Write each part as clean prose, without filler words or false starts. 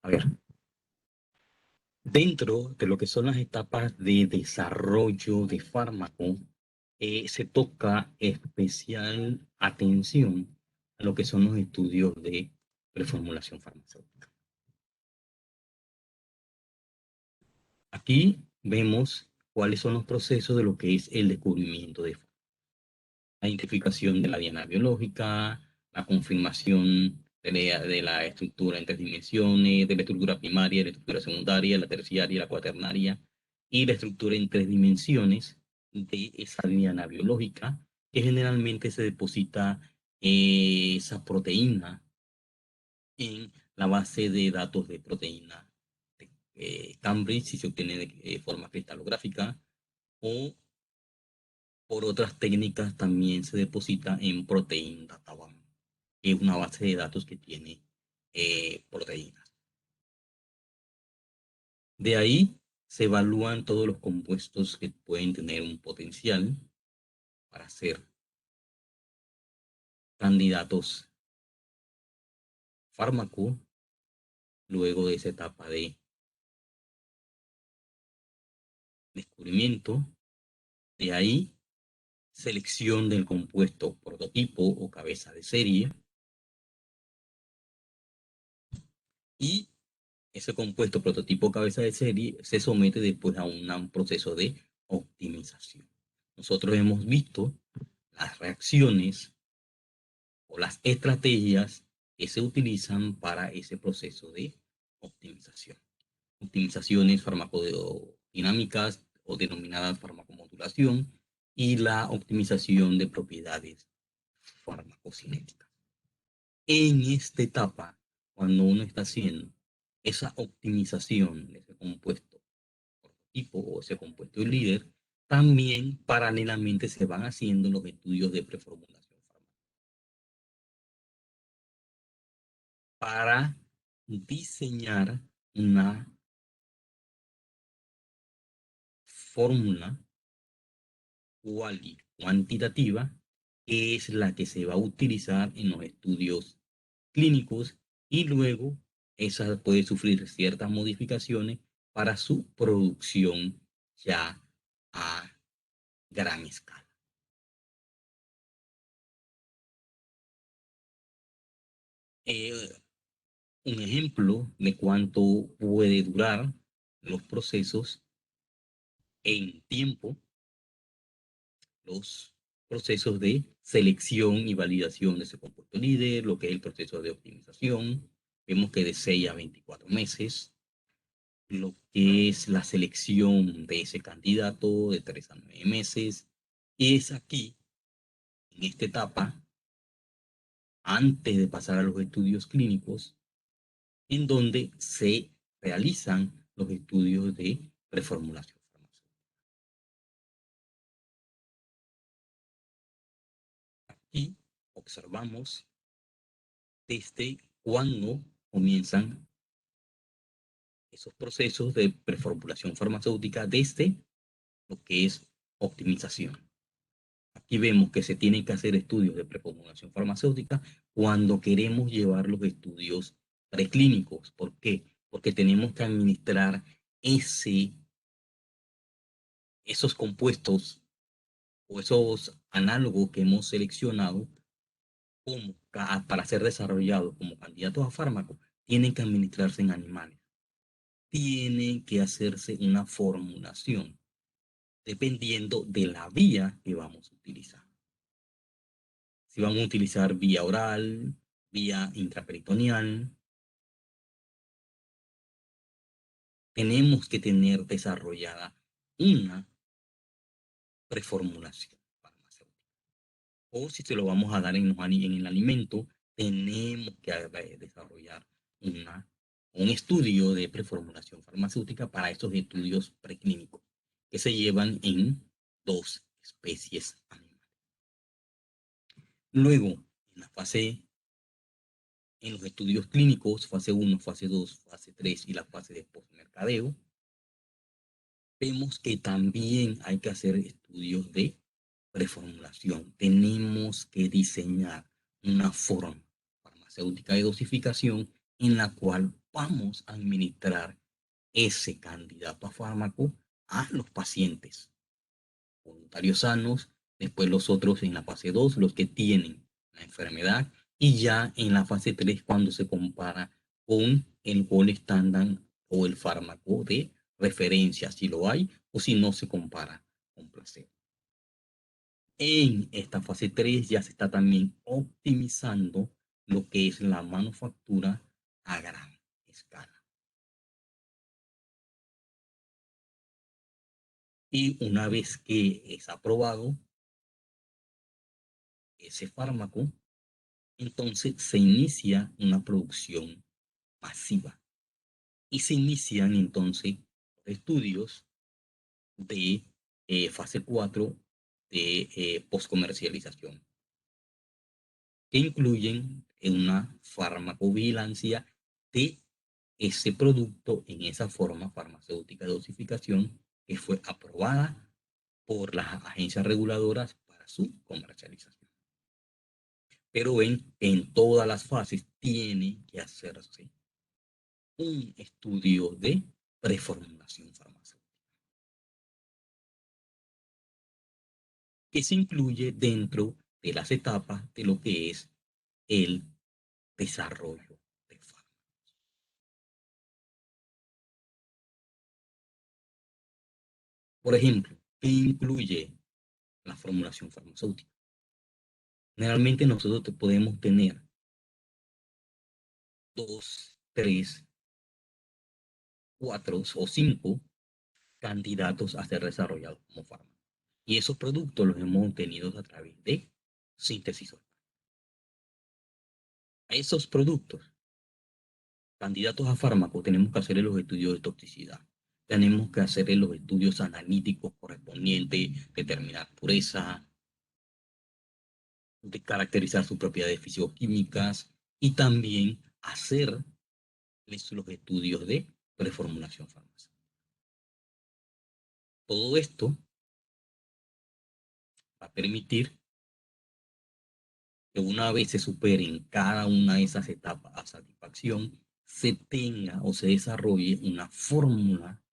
A ver, dentro de lo que son las etapas de desarrollo de fármaco, se toca especial atención a lo que son los estudios de preformulación farmacéutica. Aquí vemos cuáles son los procesos de lo que es el descubrimiento de la identificación de la diana biológica, la confirmación de la estructura en tres dimensiones, de la estructura primaria, la estructura secundaria, la terciaria, la cuaternaria, y la estructura en tres dimensiones de esa diana biológica, que generalmente se deposita esa proteína en la base de datos de proteína de Cambridge, si se obtiene de forma cristalográfica, o por otras técnicas también se deposita en Protein Data Bank, que es una base de datos que tiene proteínas. De ahí se evalúan todos los compuestos que pueden tener un potencial para ser candidatos fármaco luego de esa etapa de descubrimiento. De ahí, selección del compuesto prototipo o cabeza de serie. Y ese compuesto prototipo cabeza de serie se somete después a un proceso de optimización. Nosotros hemos visto las reacciones o las estrategias que se utilizan para ese proceso de optimización. Optimizaciones farmacodinámicas o denominadas farmacomodulación y la optimización de propiedades farmacocinéticas. En esta etapa, cuando uno está haciendo esa optimización de ese compuesto prototipo o ese compuesto líder, también paralelamente se van haciendo los estudios de preformulación para diseñar una fórmula cuantitativa que es la que se va a utilizar en los estudios clínicos y luego esa puede sufrir ciertas modificaciones para su producción ya a gran escala. Un ejemplo de cuánto puede durar los procesos en tiempo, los procesos de selección y validación de ese compuesto líder, lo que es el proceso de optimización, vemos que de 6 a 24 meses, lo que es la selección de ese candidato de 3 a 9 meses, y es aquí, en esta etapa, antes de pasar a los estudios clínicos, en donde se realizan los estudios de preformulación farmacéutica. Aquí observamos desde cuándo comienzan esos procesos de preformulación farmacéutica desde lo que es optimización. Aquí vemos que se tienen que hacer estudios de preformulación farmacéutica cuando queremos llevar los estudios preclínicos. ¿Por qué? Porque tenemos que administrar esos compuestos o esos análogos que hemos seleccionado como, para ser desarrollados como candidatos a fármaco, tienen que administrarse en animales. Tienen que hacerse una formulación dependiendo de la vía que vamos a utilizar. Si vamos a utilizar vía oral, vía intraperitoneal, tenemos que tener desarrollada una preformulación farmacéutica. O si se lo vamos a dar en el alimento, tenemos que desarrollar un estudio de preformulación farmacéutica para estos estudios preclínicos que se llevan en 2 especies animales. Luego, en los estudios clínicos, fase 1, fase 2, fase 3 y la fase de postmercadeo, vemos que también hay que hacer estudios de preformulación. Tenemos que diseñar una forma farmacéutica de dosificación en la cual vamos a administrar ese candidato a fármaco a los pacientes voluntarios sanos, después los otros en la fase 2, los que tienen la enfermedad, y ya en la fase 3 cuando se compara con el gol estándar o el fármaco de referencia, si lo hay, o si no se compara con placebo. En esta fase 3 ya se está también optimizando lo que es la manufactura a gran escala. Y una vez que es aprobado ese fármaco, entonces se inicia una producción masiva y se inician entonces estudios de fase 4 de postcomercialización, que incluyen una farmacovigilancia de ese producto en esa forma farmacéutica de dosificación que fue aprobada por las agencias reguladoras para su comercialización. Pero en todas las fases tiene que hacerse un estudio de preformulación farmacéutica, que se incluye dentro de las etapas de lo que es el desarrollo de fármacos. Por ejemplo, ¿qué incluye la formulación farmacéutica? Generalmente nosotros podemos tener 2, 3, 4 o 5 candidatos a ser desarrollados como fármacos. Y esos productos los hemos obtenido a través de síntesis orgánica. A esos productos, candidatos a fármacos, tenemos que hacer los estudios de toxicidad. Tenemos que hacer los estudios analíticos correspondientes, determinar pureza, de caracterizar sus propiedades fisicoquímicas y también hacer los estudios de preformulación farmacéutica. Todo esto va a permitir que una vez se superen cada una de esas etapas a satisfacción, se tenga o se desarrolle una fórmula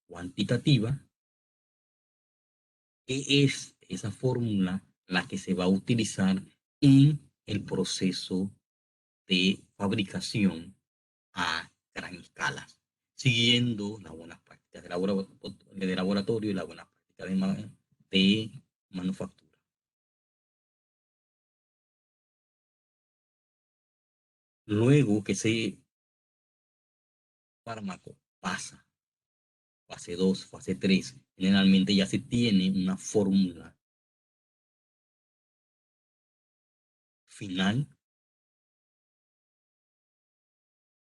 cuantitativa, que es esa fórmula la que se va a utilizar en el proceso de fabricación a gran escala, siguiendo las buenas prácticas de laboratorio y las buenas prácticas de manufactura. Luego que ese fármaco pasa fase 2, fase 3, generalmente ya se tiene una fórmula final.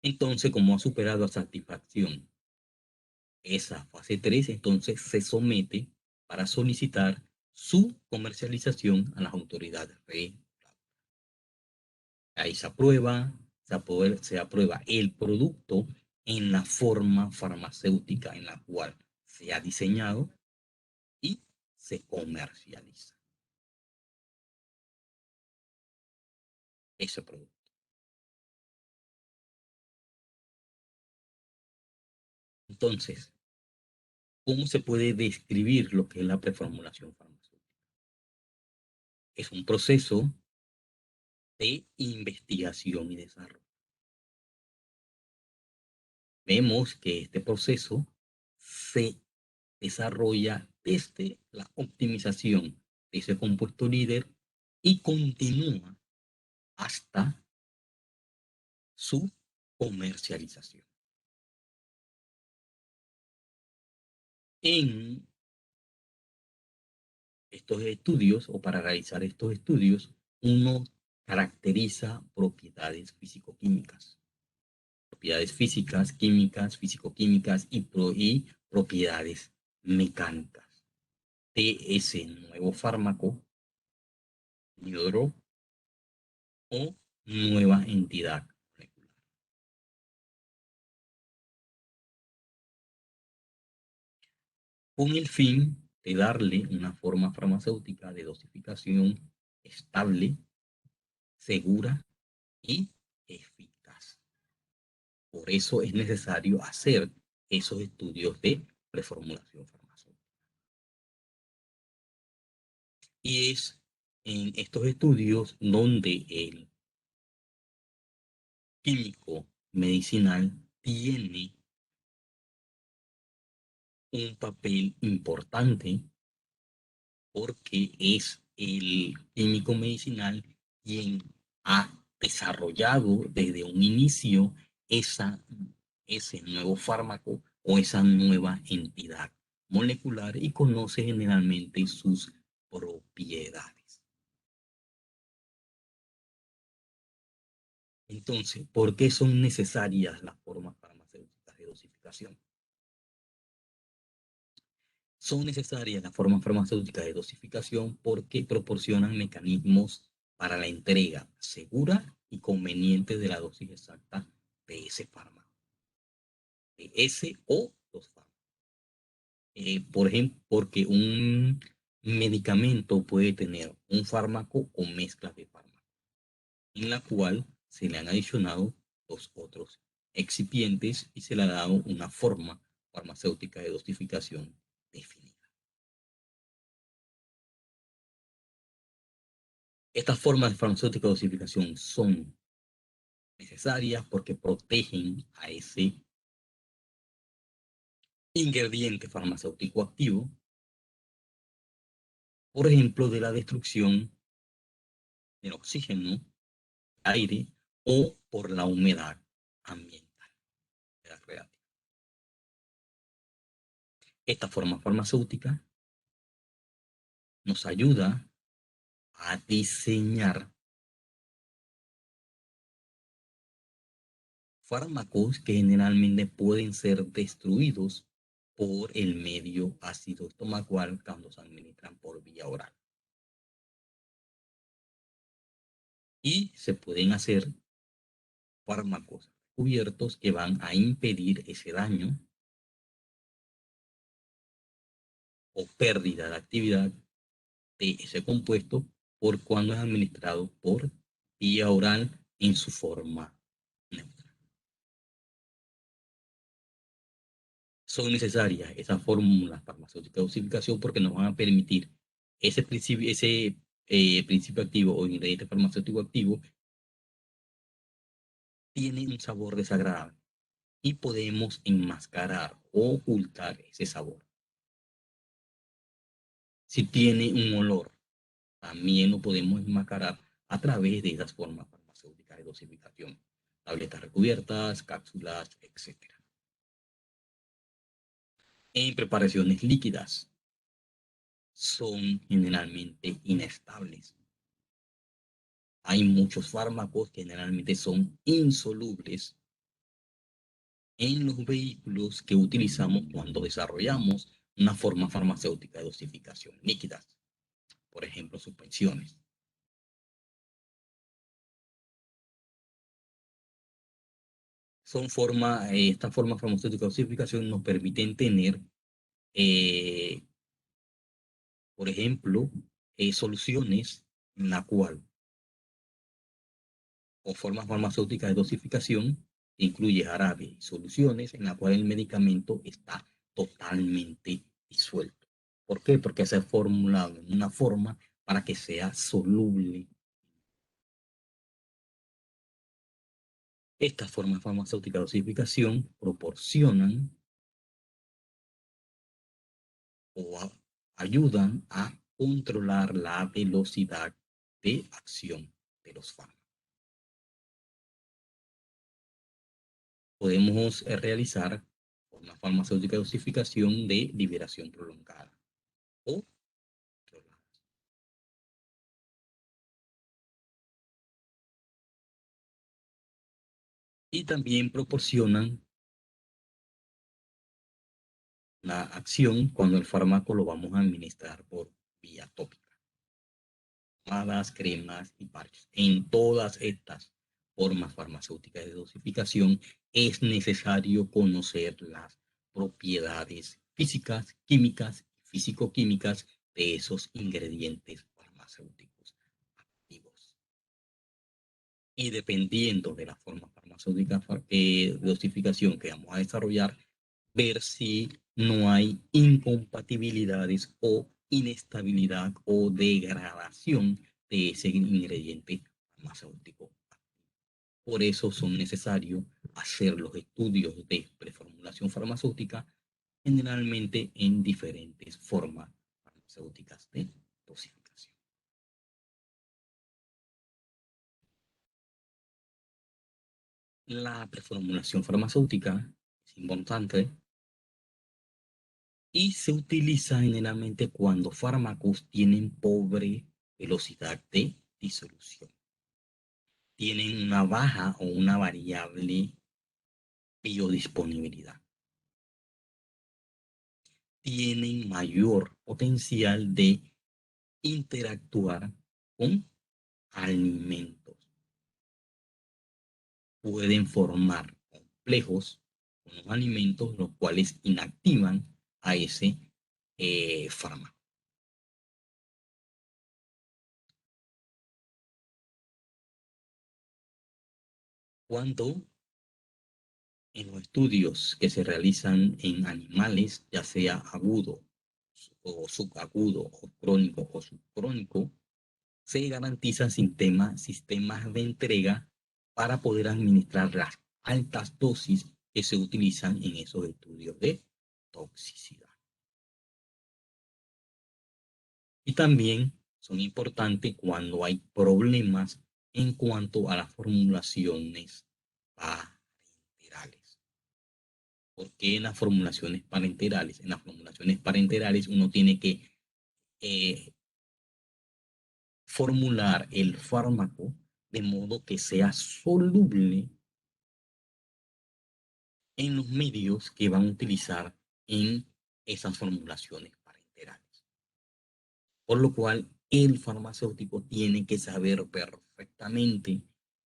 Entonces, como ha superado a satisfacción esa fase 3, entonces se somete para solicitar su comercialización a las autoridades reguladoras. Ahí se aprueba el producto en la forma farmacéutica en la cual se ha diseñado y se comercializa ese producto. Entonces, ¿cómo se puede describir lo que es la preformulación farmacéutica? Es un proceso de investigación y desarrollo. Vemos que este proceso se desarrolla desde la optimización de ese compuesto líder y continúa hasta su comercialización. En estos estudios, o para realizar estos estudios, uno caracteriza propiedades físico-químicas. Propiedades físicas, químicas, físico-químicas y propiedades mecánicas de ese nuevo fármaco, o nueva entidad molecular. Con el fin de darle una forma farmacéutica de dosificación estable, segura y eficaz. Por eso es necesario hacer esos estudios de preformulación farmacéutica. Y es en estos estudios donde el químico medicinal tiene un papel importante porque es el químico medicinal quien ha desarrollado desde un inicio ese nuevo fármaco o esa nueva entidad molecular y conoce generalmente sus propiedades. Entonces, ¿por qué son necesarias las formas farmacéuticas de dosificación? Son necesarias las formas farmacéuticas de dosificación porque proporcionan mecanismos para la entrega segura y conveniente de la dosis exacta de ese fármaco, de ese o los fármacos. Por ejemplo, porque un medicamento puede tener un fármaco o mezcla de fármacos, en la cual se le han adicionado los otros excipientes y se le ha dado una forma farmacéutica de dosificación definida. Estas formas de farmacéutica de dosificación son necesarias porque protegen a ese ingrediente farmacéutico activo, por ejemplo, de la destrucción del oxígeno, aire o por la humedad ambiental. Esta forma farmacéutica nos ayuda a diseñar fármacos que generalmente pueden ser destruidos por el medio ácido estomacal cuando se administran por vía oral. Y se pueden hacer fármacos cubiertos que van a impedir ese daño o pérdida de actividad de ese compuesto por cuando es administrado por vía oral en su forma neutra. Son necesarias esas fórmulas farmacéuticas de dosificación porque nos van a permitir ese principio activo o ingrediente farmacéutico activo tiene un sabor desagradable y podemos enmascarar o ocultar ese sabor. Si tiene un olor, también lo podemos enmascarar a través de esas formas farmacéuticas de dosificación. Tabletas recubiertas, cápsulas, etc. En preparaciones líquidas son generalmente inestables. Hay muchos fármacos que generalmente son insolubles en los vehículos que utilizamos cuando desarrollamos una forma farmacéutica de dosificación líquidas. Por ejemplo, suspensiones. Esta forma farmacéutica de dosificación nos permiten tener, eh, por ejemplo, soluciones en la cual, o formas farmacéuticas de dosificación, incluye jarabe y soluciones en la cual el medicamento está totalmente disuelto. ¿Por qué? Porque se ha formulado en una forma para que sea soluble. Estas formas farmacéuticas de dosificación proporcionan o ayudan a controlar la velocidad de acción de los fármacos. Podemos realizar una farmacéutica de dosificación de liberación prolongada o y también proporcionan la acción cuando el fármaco lo vamos a administrar por vía tópica. Pomadas, cremas y parches. En todas estas formas farmacéuticas de dosificación es necesario conocer las propiedades físicas, químicas y físico-químicas de esos ingredientes farmacéuticos activos. Y dependiendo de la forma farmacéutica farmacéutica de dosificación que vamos a desarrollar, ver si no hay incompatibilidades o inestabilidad o degradación de ese ingrediente farmacéutico. Por eso son necesarios hacer los estudios de preformulación farmacéutica generalmente en diferentes formas farmacéuticas de dosificación. La preformulación farmacéutica es importante y se utiliza generalmente cuando fármacos tienen pobre velocidad de disolución, tienen una baja o una variable biodisponibilidad, tienen mayor potencial de interactuar con alimentos, pueden formar complejos con los alimentos, los cuales inactivan a ese fármaco. Cuando en los estudios que se realizan en animales, ya sea agudo o subagudo o crónico o subcrónico, se garantizan sistemas de entrega para poder administrar las altas dosis que se utilizan en esos estudios de toxicidad. Y también son importantes cuando hay problemas en cuanto a las formulaciones parenterales. ¿Por qué en las formulaciones parenterales? En las formulaciones parenterales uno tiene que eh, formular el fármaco de modo que sea soluble en los medios que van a utilizar en esas formulaciones parenterales. Por lo cual, el farmacéutico tiene que saber perfectamente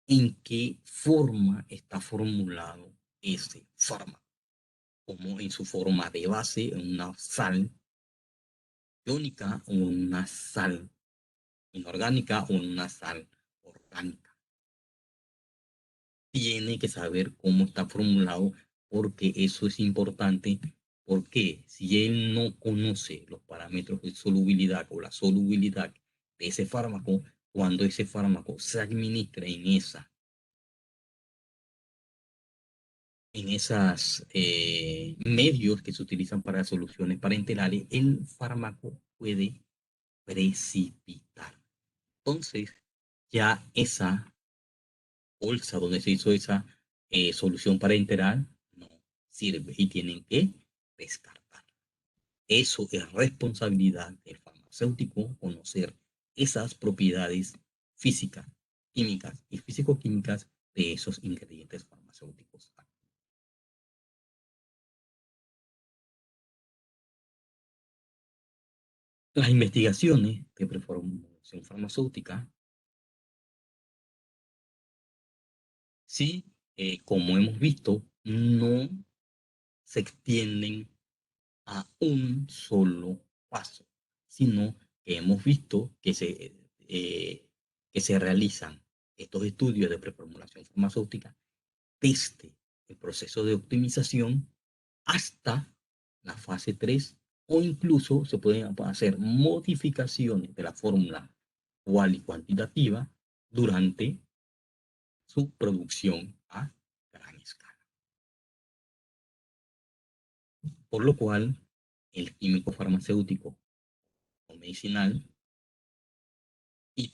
en qué forma está formulado ese fármaco, como en su forma de base, en una sal iónica o una sal inorgánica o una sal orgánica. Tiene que saber cómo está formulado porque eso es importante, porque si él no conoce los parámetros de solubilidad o la solubilidad de ese fármaco, cuando ese fármaco se administra en esas medios que se utilizan para soluciones parenterales, el fármaco puede precipitar. Entonces, ya esa bolsa donde se hizo esa solución parenteral no sirve y tienen que descartar. Eso es responsabilidad del farmacéutico conocer esas propiedades físicas, químicas y físico-químicas de esos ingredientes farmacéuticos. Las investigaciones de preformulación farmacéutica, sí, como hemos visto, no se extienden a un solo paso, sino que hemos visto que se realizan estos estudios de preformulación farmacéutica desde el proceso de optimización hasta la fase 3 o incluso se pueden hacer modificaciones de la fórmula cual y cuantitativa durante su producción a gran escala. Por lo cual, el químico farmacéutico o medicinal y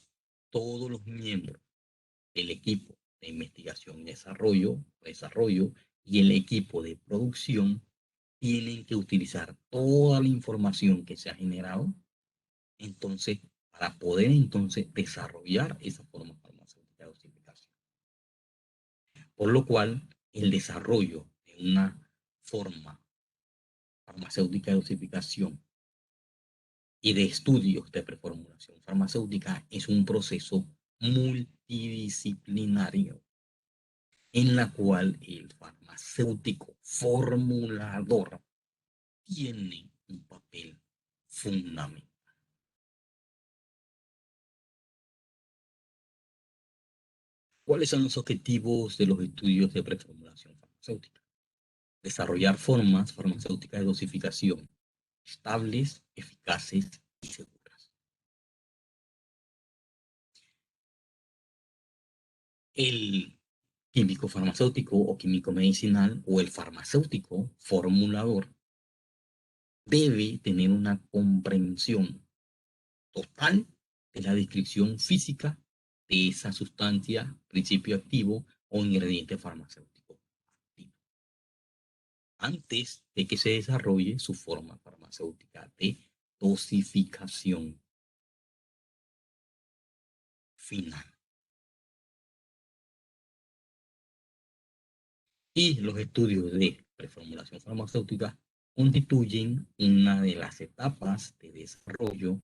todos los miembros del equipo de investigación y desarrollo y el equipo de producción tienen que utilizar toda la información que se ha generado entonces para poder entonces desarrollar esa forma farmacéutica de dosificación. Por lo cual, el desarrollo de una forma farmacéutica de dosificación y de estudios de preformulación farmacéutica es un proceso multidisciplinario en la cual el farmacéutico formulador tiene un papel fundamental. ¿Cuáles son los objetivos de los estudios de preformulación farmacéutica? Desarrollar formas farmacéuticas de dosificación estables, eficaces y seguras. El químico farmacéutico o químico medicinal o el farmacéutico formulador debe tener una comprensión total de la descripción física de esa sustancia, principio activo o ingrediente farmacéutico activo, antes de que se desarrolle su forma farmacéutica de dosificación final. Y los estudios de preformulación farmacéutica constituyen una de las etapas de desarrollo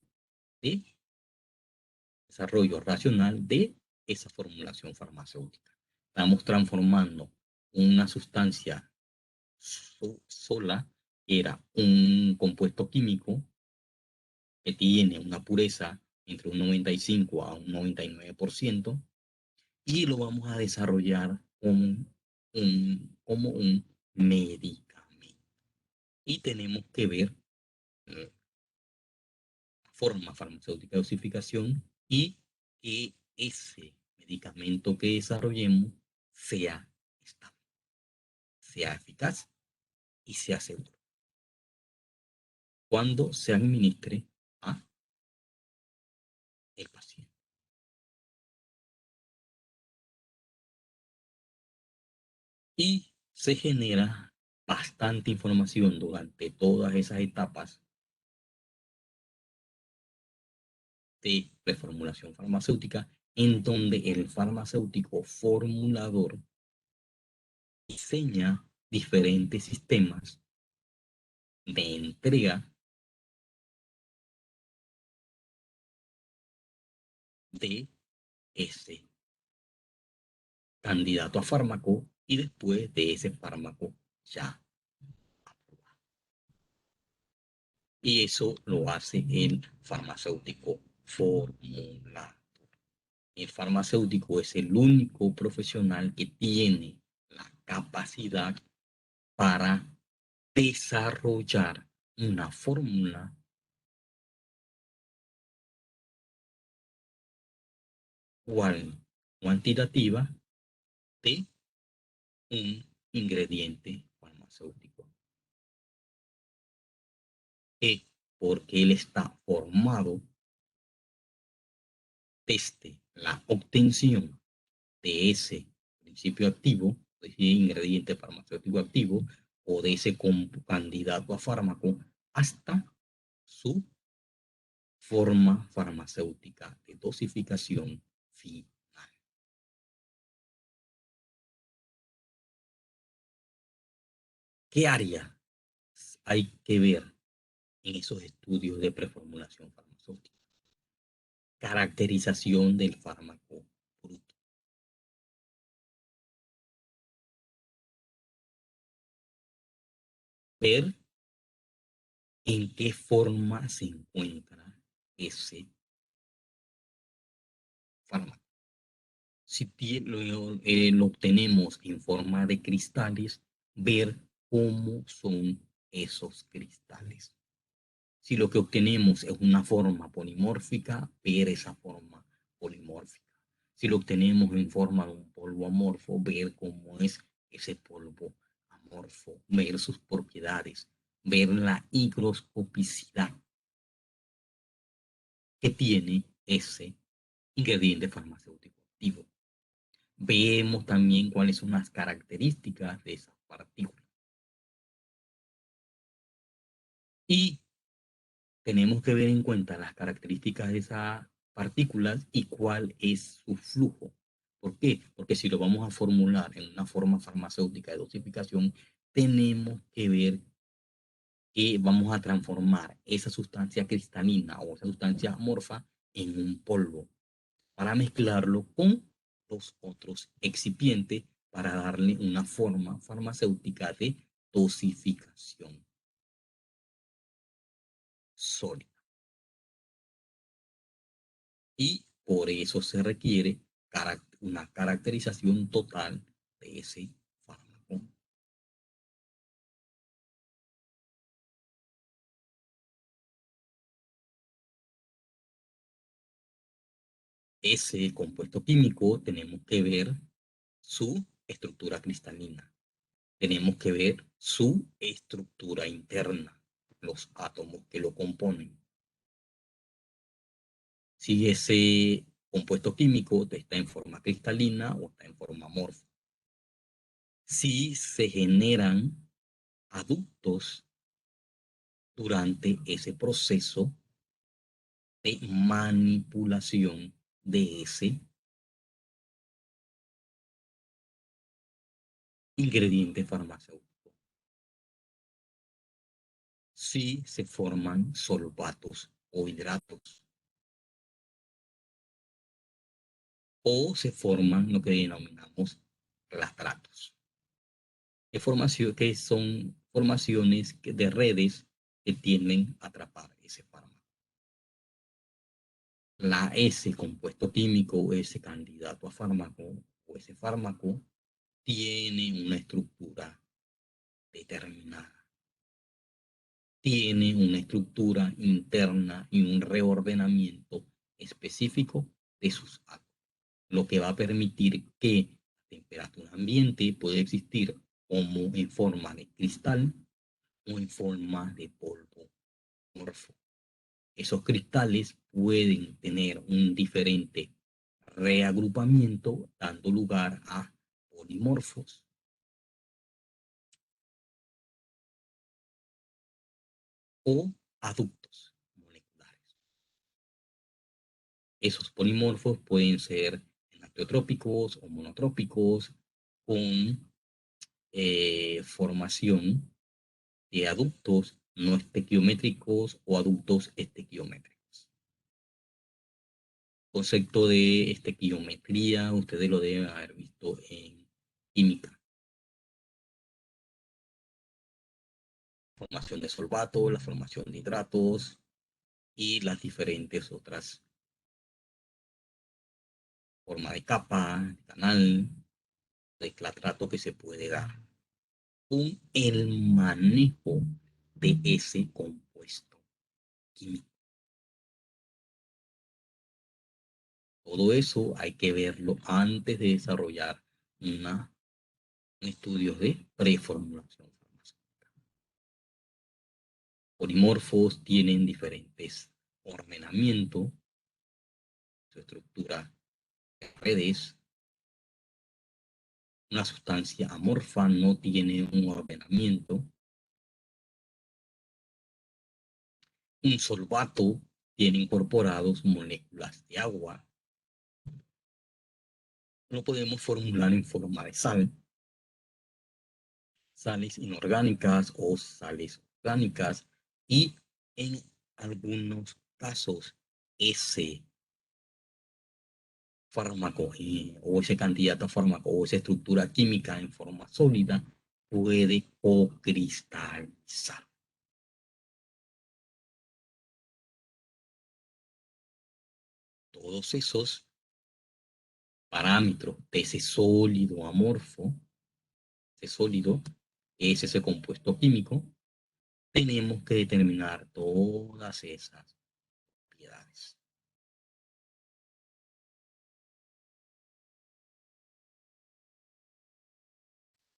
racional de esa formulación farmacéutica. Estamos transformando una sustancia sola, que era un compuesto químico que tiene una pureza entre un 95 a un 99%, y lo vamos a desarrollar como un medicamento. Y tenemos que ver la forma farmacéutica de dosificación y que ese medicamento que desarrollemos sea estable, sea eficaz y sea seguro cuando se administre a el paciente. Y se genera bastante información durante todas esas etapas de reformulación farmacéutica, en donde el farmacéutico formulador diseña diferentes sistemas de entrega de ese candidato a fármaco y después de ese fármaco ya aprobado. Y eso lo hace el farmacéutico formulador. El farmacéutico es el único profesional que tiene la capacidad para desarrollar una fórmula cuantitativa de un ingrediente farmacéutico. Porque él está formado desde la obtención de ese principio activo, de ese ingrediente farmacéutico activo, o de ese candidato a fármaco, hasta su forma farmacéutica de dosificación final. ¿Qué áreas hay que ver en esos estudios de preformulación farmacéutica? Caracterización del fármaco bruto. Ver en qué forma se encuentra ese fármaco. Si lo obtenemos en forma de cristales, ver cómo son esos cristales. Si lo que obtenemos es una forma polimórfica, ver esa forma polimórfica. Si lo obtenemos en forma de un polvo amorfo, ver cómo es ese polvo amorfo, ver sus propiedades, ver la higroscopicidad que tiene ese ingrediente farmacéutico activo. Vemos también cuáles son las características de esas partículas. Y tenemos que ver en cuenta las características de esas partículas y cuál es su flujo. ¿Por qué? Porque si lo vamos a formular en una forma farmacéutica de dosificación, tenemos que ver que vamos a transformar esa sustancia cristalina o esa sustancia amorfa en un polvo para mezclarlo con los otros excipientes para darle una forma farmacéutica de dosificación sólida. Y por eso se requiere una caracterización total de ese fármaco. Ese compuesto químico tenemos que ver su estructura cristalina, tenemos que ver su estructura interna, los átomos que lo componen. Si ese compuesto químico está en forma cristalina o está en forma amorfa. Si se generan aductos durante ese proceso de manipulación de ese ingrediente farmacéutico. Si se forman solvatos o hidratos o se forman lo que denominamos lastratos, que son formaciones de redes que tienden a atrapar ese fármaco. Ese compuesto químico o ese candidato a fármaco o ese fármaco tiene una estructura determinada, tiene una estructura interna y un reordenamiento específico de sus átomos, lo que va a permitir que la temperatura ambiente pueda existir como en forma de cristal o en forma de polvo amorfo. Esos cristales pueden tener un diferente reagrupamiento, dando lugar a polimorfos o aductos moleculares. Esos polimorfos pueden ser enantiotrópicos o monotrópicos con formación de aductos no estequiométricos o aductos estequiométricos. Concepto de estequiometría, ustedes lo deben haber visto en química. Formación de solvatos, la formación de hidratos y las diferentes otras formas de capa, de canal, de clatrato que se puede dar con el manejo de ese compuesto químico. Todo eso hay que verlo antes de desarrollar un estudio de preformulación farmacéutica. Polimorfos tienen diferentes ordenamientos, su estructura de redes. Una sustancia amorfa no tiene un ordenamiento. Un solvato tiene incorporados moléculas de agua. Lo podemos formular en forma de sal, sales inorgánicas o sales orgánicas, y en algunos casos ese fármaco o ese candidato a fármaco o esa estructura química en forma sólida puede cocristalizar. Todos esos parámetros de ese sólido amorfo, ese sólido, es ese compuesto químico, tenemos que determinar todas esas propiedades.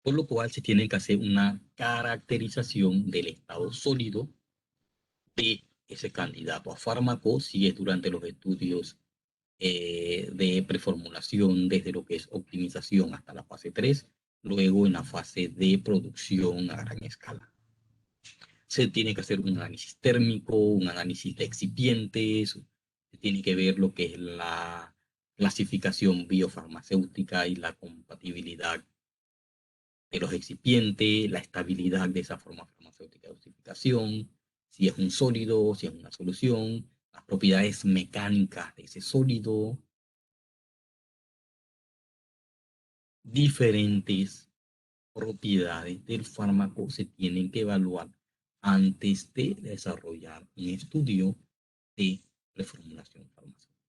Por lo cual se tiene que hacer una caracterización del estado sólido de ese candidato a fármaco, si es durante los estudios de preformulación, desde lo que es optimización hasta la fase 3, luego en la fase de producción a gran escala. Se tiene que hacer un análisis térmico, un análisis de excipientes, se tiene que ver lo que es la clasificación biofarmacéutica y la compatibilidad de los excipientes, la estabilidad de esa forma farmacéutica de dosificación, si es un sólido, si es una solución, las propiedades mecánicas de ese sólido, diferentes propiedades del fármaco se tienen que evaluar antes de desarrollar un estudio de reformulación farmacéutica.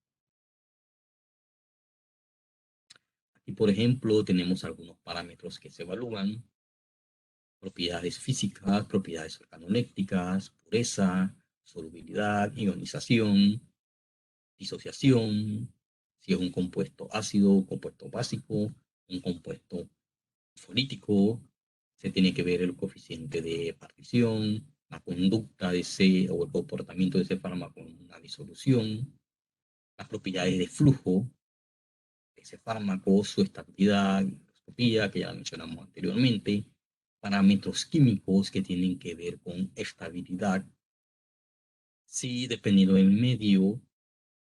Aquí, por ejemplo, tenemos algunos parámetros que se evalúan: propiedades físicas, propiedades organolépticas, pureza, solubilidad, ionización, disociación, si es un compuesto ácido, un compuesto básico, un compuesto fosfolítico. Se tiene que ver el coeficiente de partición, la conducta de ese o el comportamiento de ese fármaco en una disolución, las propiedades de flujo de ese fármaco, su estabilidad, microscopía, que ya mencionamos anteriormente, parámetros químicos que tienen que ver con estabilidad. Si dependiendo del medio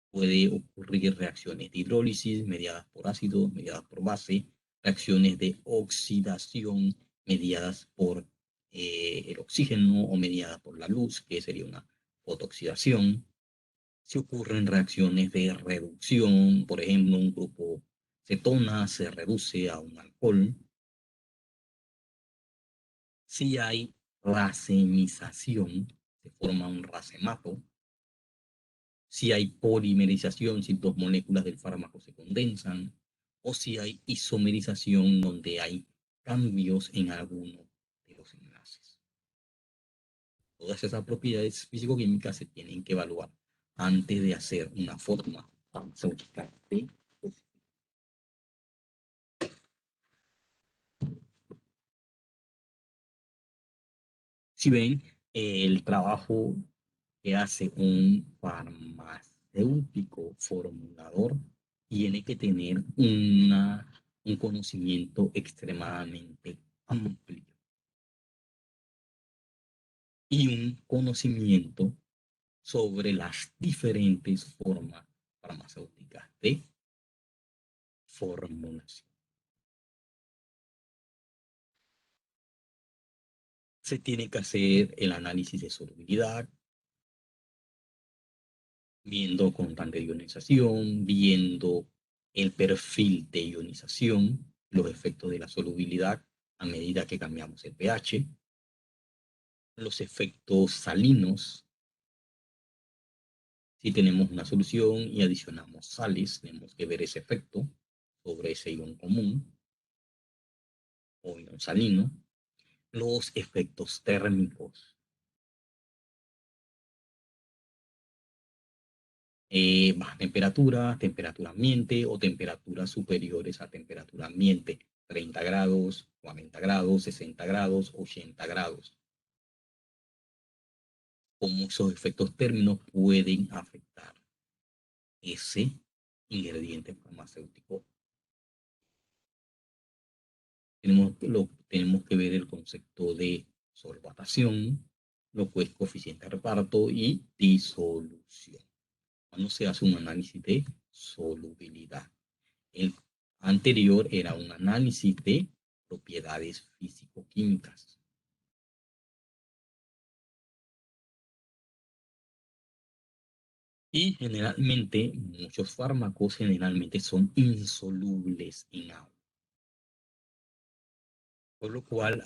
puede ocurrir reacciones de hidrólisis mediadas por ácido, mediadas por base, reacciones de oxidación mediadas por el oxígeno o mediadas por la luz, que sería una fotooxidación. Si ocurren reacciones de reducción, por ejemplo, un grupo cetona se reduce a un alcohol. Si hay racemización, se forma un racemato. Si hay polimerización, si dos moléculas del fármaco se condensan, o si hay isomerización, donde hay cambios en alguno de los enlaces. Todas esas propiedades físico-químicas se tienen que evaluar antes de hacer una forma farmacéutica de. Si ven, el trabajo que hace un farmacéutico formulador tiene que tener un conocimiento extremadamente amplio y un conocimiento sobre las diferentes formas farmacéuticas de formulación. Se tiene que hacer el análisis de solubilidad, viendo constante de ionización, viendo el perfil de ionización, los efectos de la solubilidad a medida que cambiamos el pH, los efectos salinos. Si tenemos una solución y adicionamos sales, tenemos que ver ese efecto sobre ese ion común o ion salino. Los efectos térmicos, baja temperatura, temperatura ambiente o temperaturas superiores a temperatura ambiente, 30 grados, 40 grados, 60 grados, 80 grados. Cómo esos efectos térmicos pueden afectar ese ingrediente farmacéutico. Tenemos que ver el concepto de solvatación, lo que es coeficiente de reparto y disolución, cuando se hace un análisis de solubilidad. El anterior era un análisis de propiedades físico-químicas. Y generalmente, muchos fármacos generalmente son insolubles en agua. Por lo cual,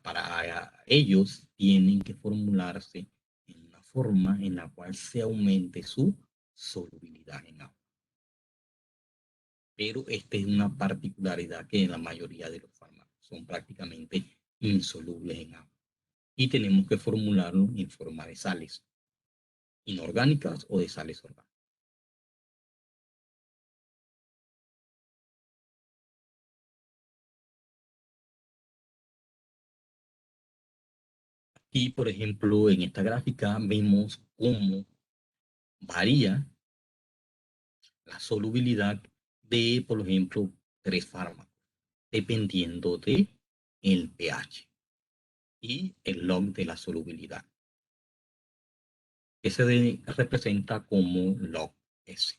para ellos tienen que formularse en una forma en la cual se aumente su solubilidad en agua. Pero esta es una particularidad que en la mayoría de los fármacos son prácticamente insolubles en agua. Y tenemos que formularlo en forma de sales inorgánicas o de sales orgánicas. Y, por ejemplo, en esta gráfica vemos cómo varía la solubilidad de, por ejemplo, tres fármacos, dependiendo de el pH y el log de la solubilidad, que se representa como log S.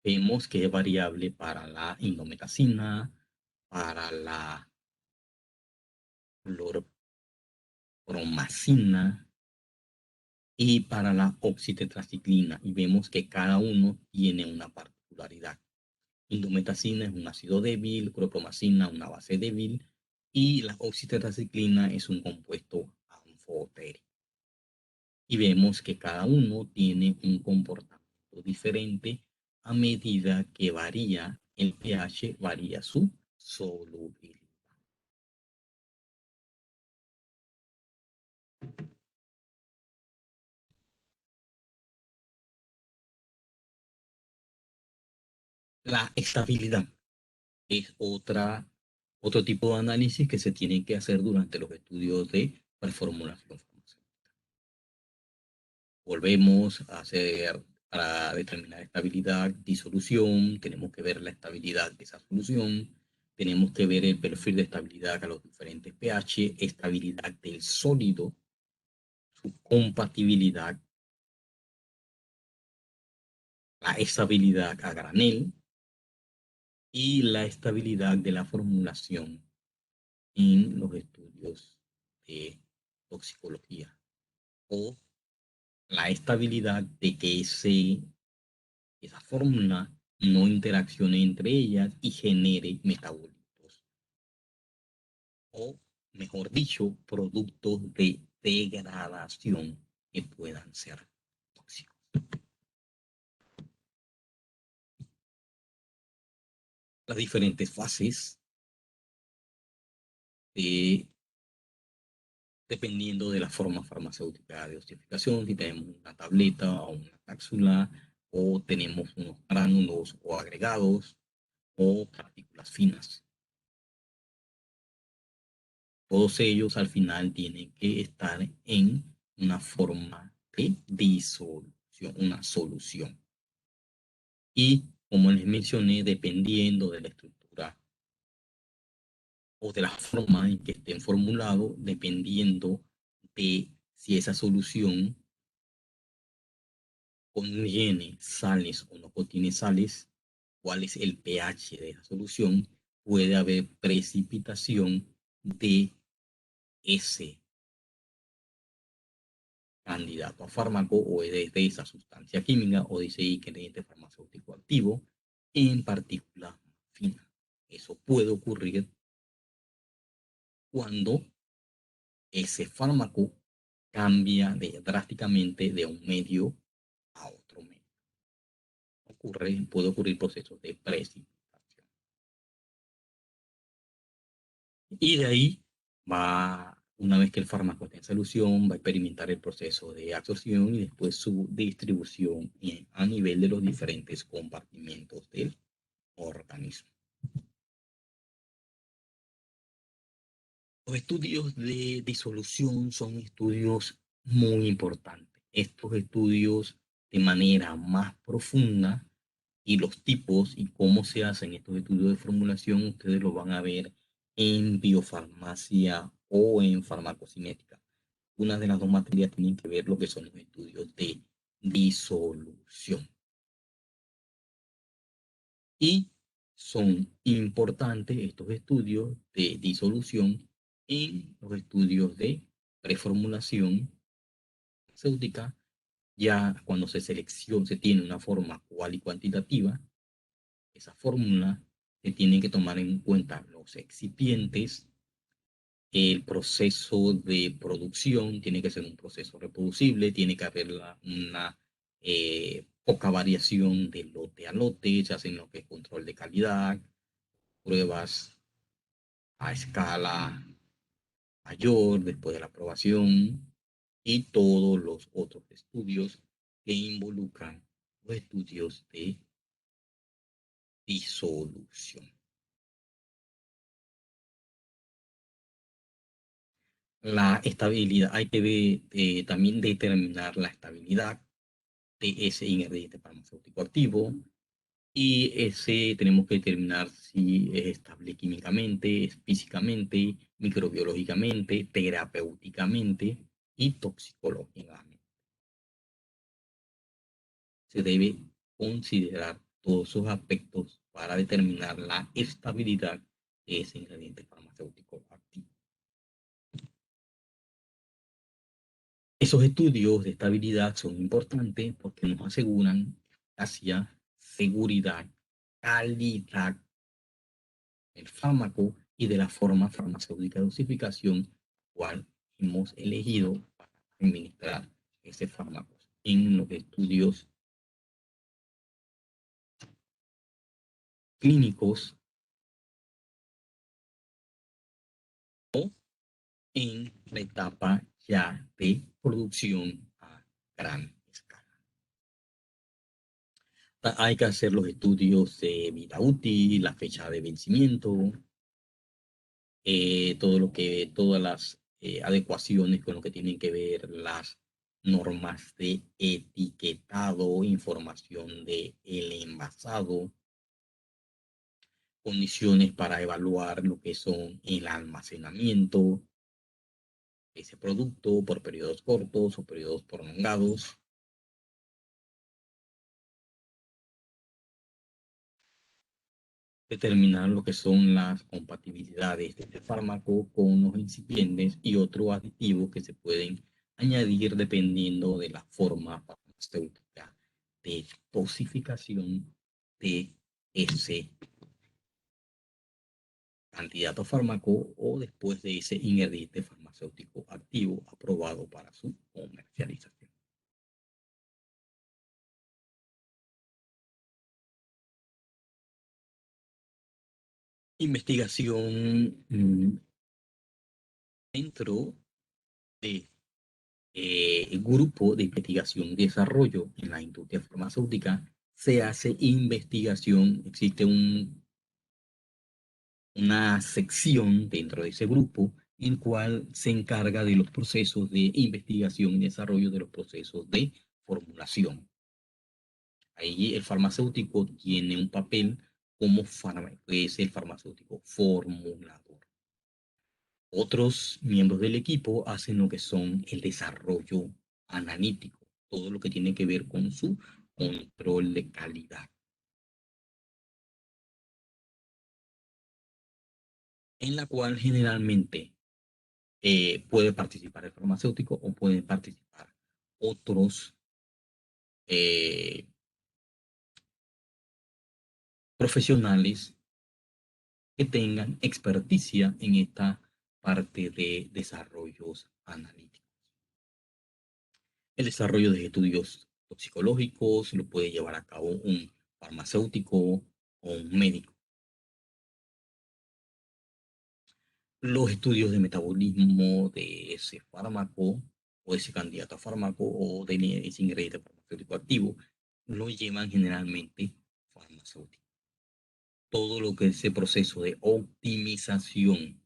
Vemos que es variable para la indometacina, para la clorpromacina y para la oxitetraciclina, y vemos que cada uno tiene una particularidad. Indometacina es un ácido débil, clorpromacina una base débil y la oxitetraciclina es un compuesto anfotérico. Y vemos que cada uno tiene un comportamiento diferente a medida que varía el pH varía su solubilidad. La estabilidad es otro tipo de análisis que se tiene que hacer durante los estudios de preformulación farmacéutica. Volvemos a hacer para determinar estabilidad, disolución, tenemos que ver la estabilidad de esa solución, tenemos que ver el perfil de estabilidad a los diferentes pH, estabilidad del sólido, su compatibilidad, la estabilidad a granel y la estabilidad de la formulación en los estudios de toxicología o la estabilidad de que esa fórmula no interaccione entre ellas y genere metabolitos o, mejor dicho, productos de degradación que puedan ser tóxicos. Las diferentes fases dependiendo de la forma farmacéutica de dosificación, si tenemos una tableta o una cápsula, o tenemos unos gránulos o agregados, o partículas finas. Todos ellos al final tienen que estar en una forma de disolución, una solución. Y como les mencioné, dependiendo de la estructura o de la forma en que estén formulados, dependiendo de si esa solución contiene sales o no contiene sales, cuál es el pH de la solución, puede haber precipitación de ese candidato a fármaco o de esa sustancia química o de ese ingrediente farmacéutico activo en partículas finas. Eso puede ocurrir cuando ese fármaco cambia drásticamente de un medio a otro medio. Puede ocurrir procesos de precipitación. Y de ahí una vez que el fármaco está en solución, va a experimentar el proceso de absorción y después su distribución a nivel de los diferentes compartimentos del organismo. Los estudios de disolución son estudios muy importantes. Estos estudios de manera más profunda y los tipos y cómo se hacen estos estudios de formulación, ustedes lo van a ver en biofarmacia o en farmacocinética. Una de las dos materias tienen que ver lo que son los estudios de disolución. Y son importantes estos estudios de disolución en los estudios de preformulación farmacéutica, ya cuando se tiene una forma cual y cuantitativa, esa fórmula se tiene que tomar en cuenta los excipientes, el proceso de producción tiene que ser un proceso reproducible, tiene que haber una poca variación de lote a lote, se hacen lo que es control de calidad, pruebas a escala mayor después de la aprobación y todos los otros estudios que involucran los estudios de disolución. La estabilidad, hay que también determinar la estabilidad de ese ingrediente farmacéutico activo y ese tenemos que determinar si es estable químicamente, físicamente, microbiológicamente, terapéuticamente y toxicológicamente. Se debe considerar todos esos aspectos para determinar la estabilidad de ese ingrediente farmacéutico activo. Esos estudios de estabilidad son importantes porque nos aseguran eficacia, seguridad, calidad del fármaco y de la forma farmacéutica de dosificación cual hemos elegido para administrar ese fármaco en los estudios clínicos o en la etapa ya de producción a gran escala. Hay que hacer los estudios de vida útil, la fecha de vencimiento, todas las adecuaciones con lo que tienen que ver las normas de etiquetado, información de el envasado, condiciones para evaluar lo que son el almacenamiento de ese producto por periodos cortos o periodos prolongados, determinar lo que son las compatibilidades de este fármaco con los incipientes y otros aditivos que se pueden añadir dependiendo de la forma farmacéutica de dosificación de ese candidato fármaco o después de ese ingrediente farmacéutico activo aprobado para su comercialización. Investigación dentro de grupo de investigación y desarrollo en la industria farmacéutica se hace investigación, existe una sección dentro de ese grupo en cual se encarga de los procesos de investigación y desarrollo de los procesos de formulación. Ahí el farmacéutico tiene un papel como es el farmacéutico formulador. Otros miembros del equipo hacen lo que son el desarrollo analítico, todo lo que tiene que ver con su control de calidad, en la cual generalmente puede participar el farmacéutico o pueden participar otros eh, profesionales que tengan experticia en esta parte de desarrollos analíticos. El desarrollo de estudios toxicológicos lo puede llevar a cabo un farmacéutico o un médico. Los estudios de metabolismo de ese fármaco o de ese candidato a fármaco o de ese ingrediente farmacéutico activo lo llevan generalmente farmacéuticos. Todo lo que es ese proceso de optimización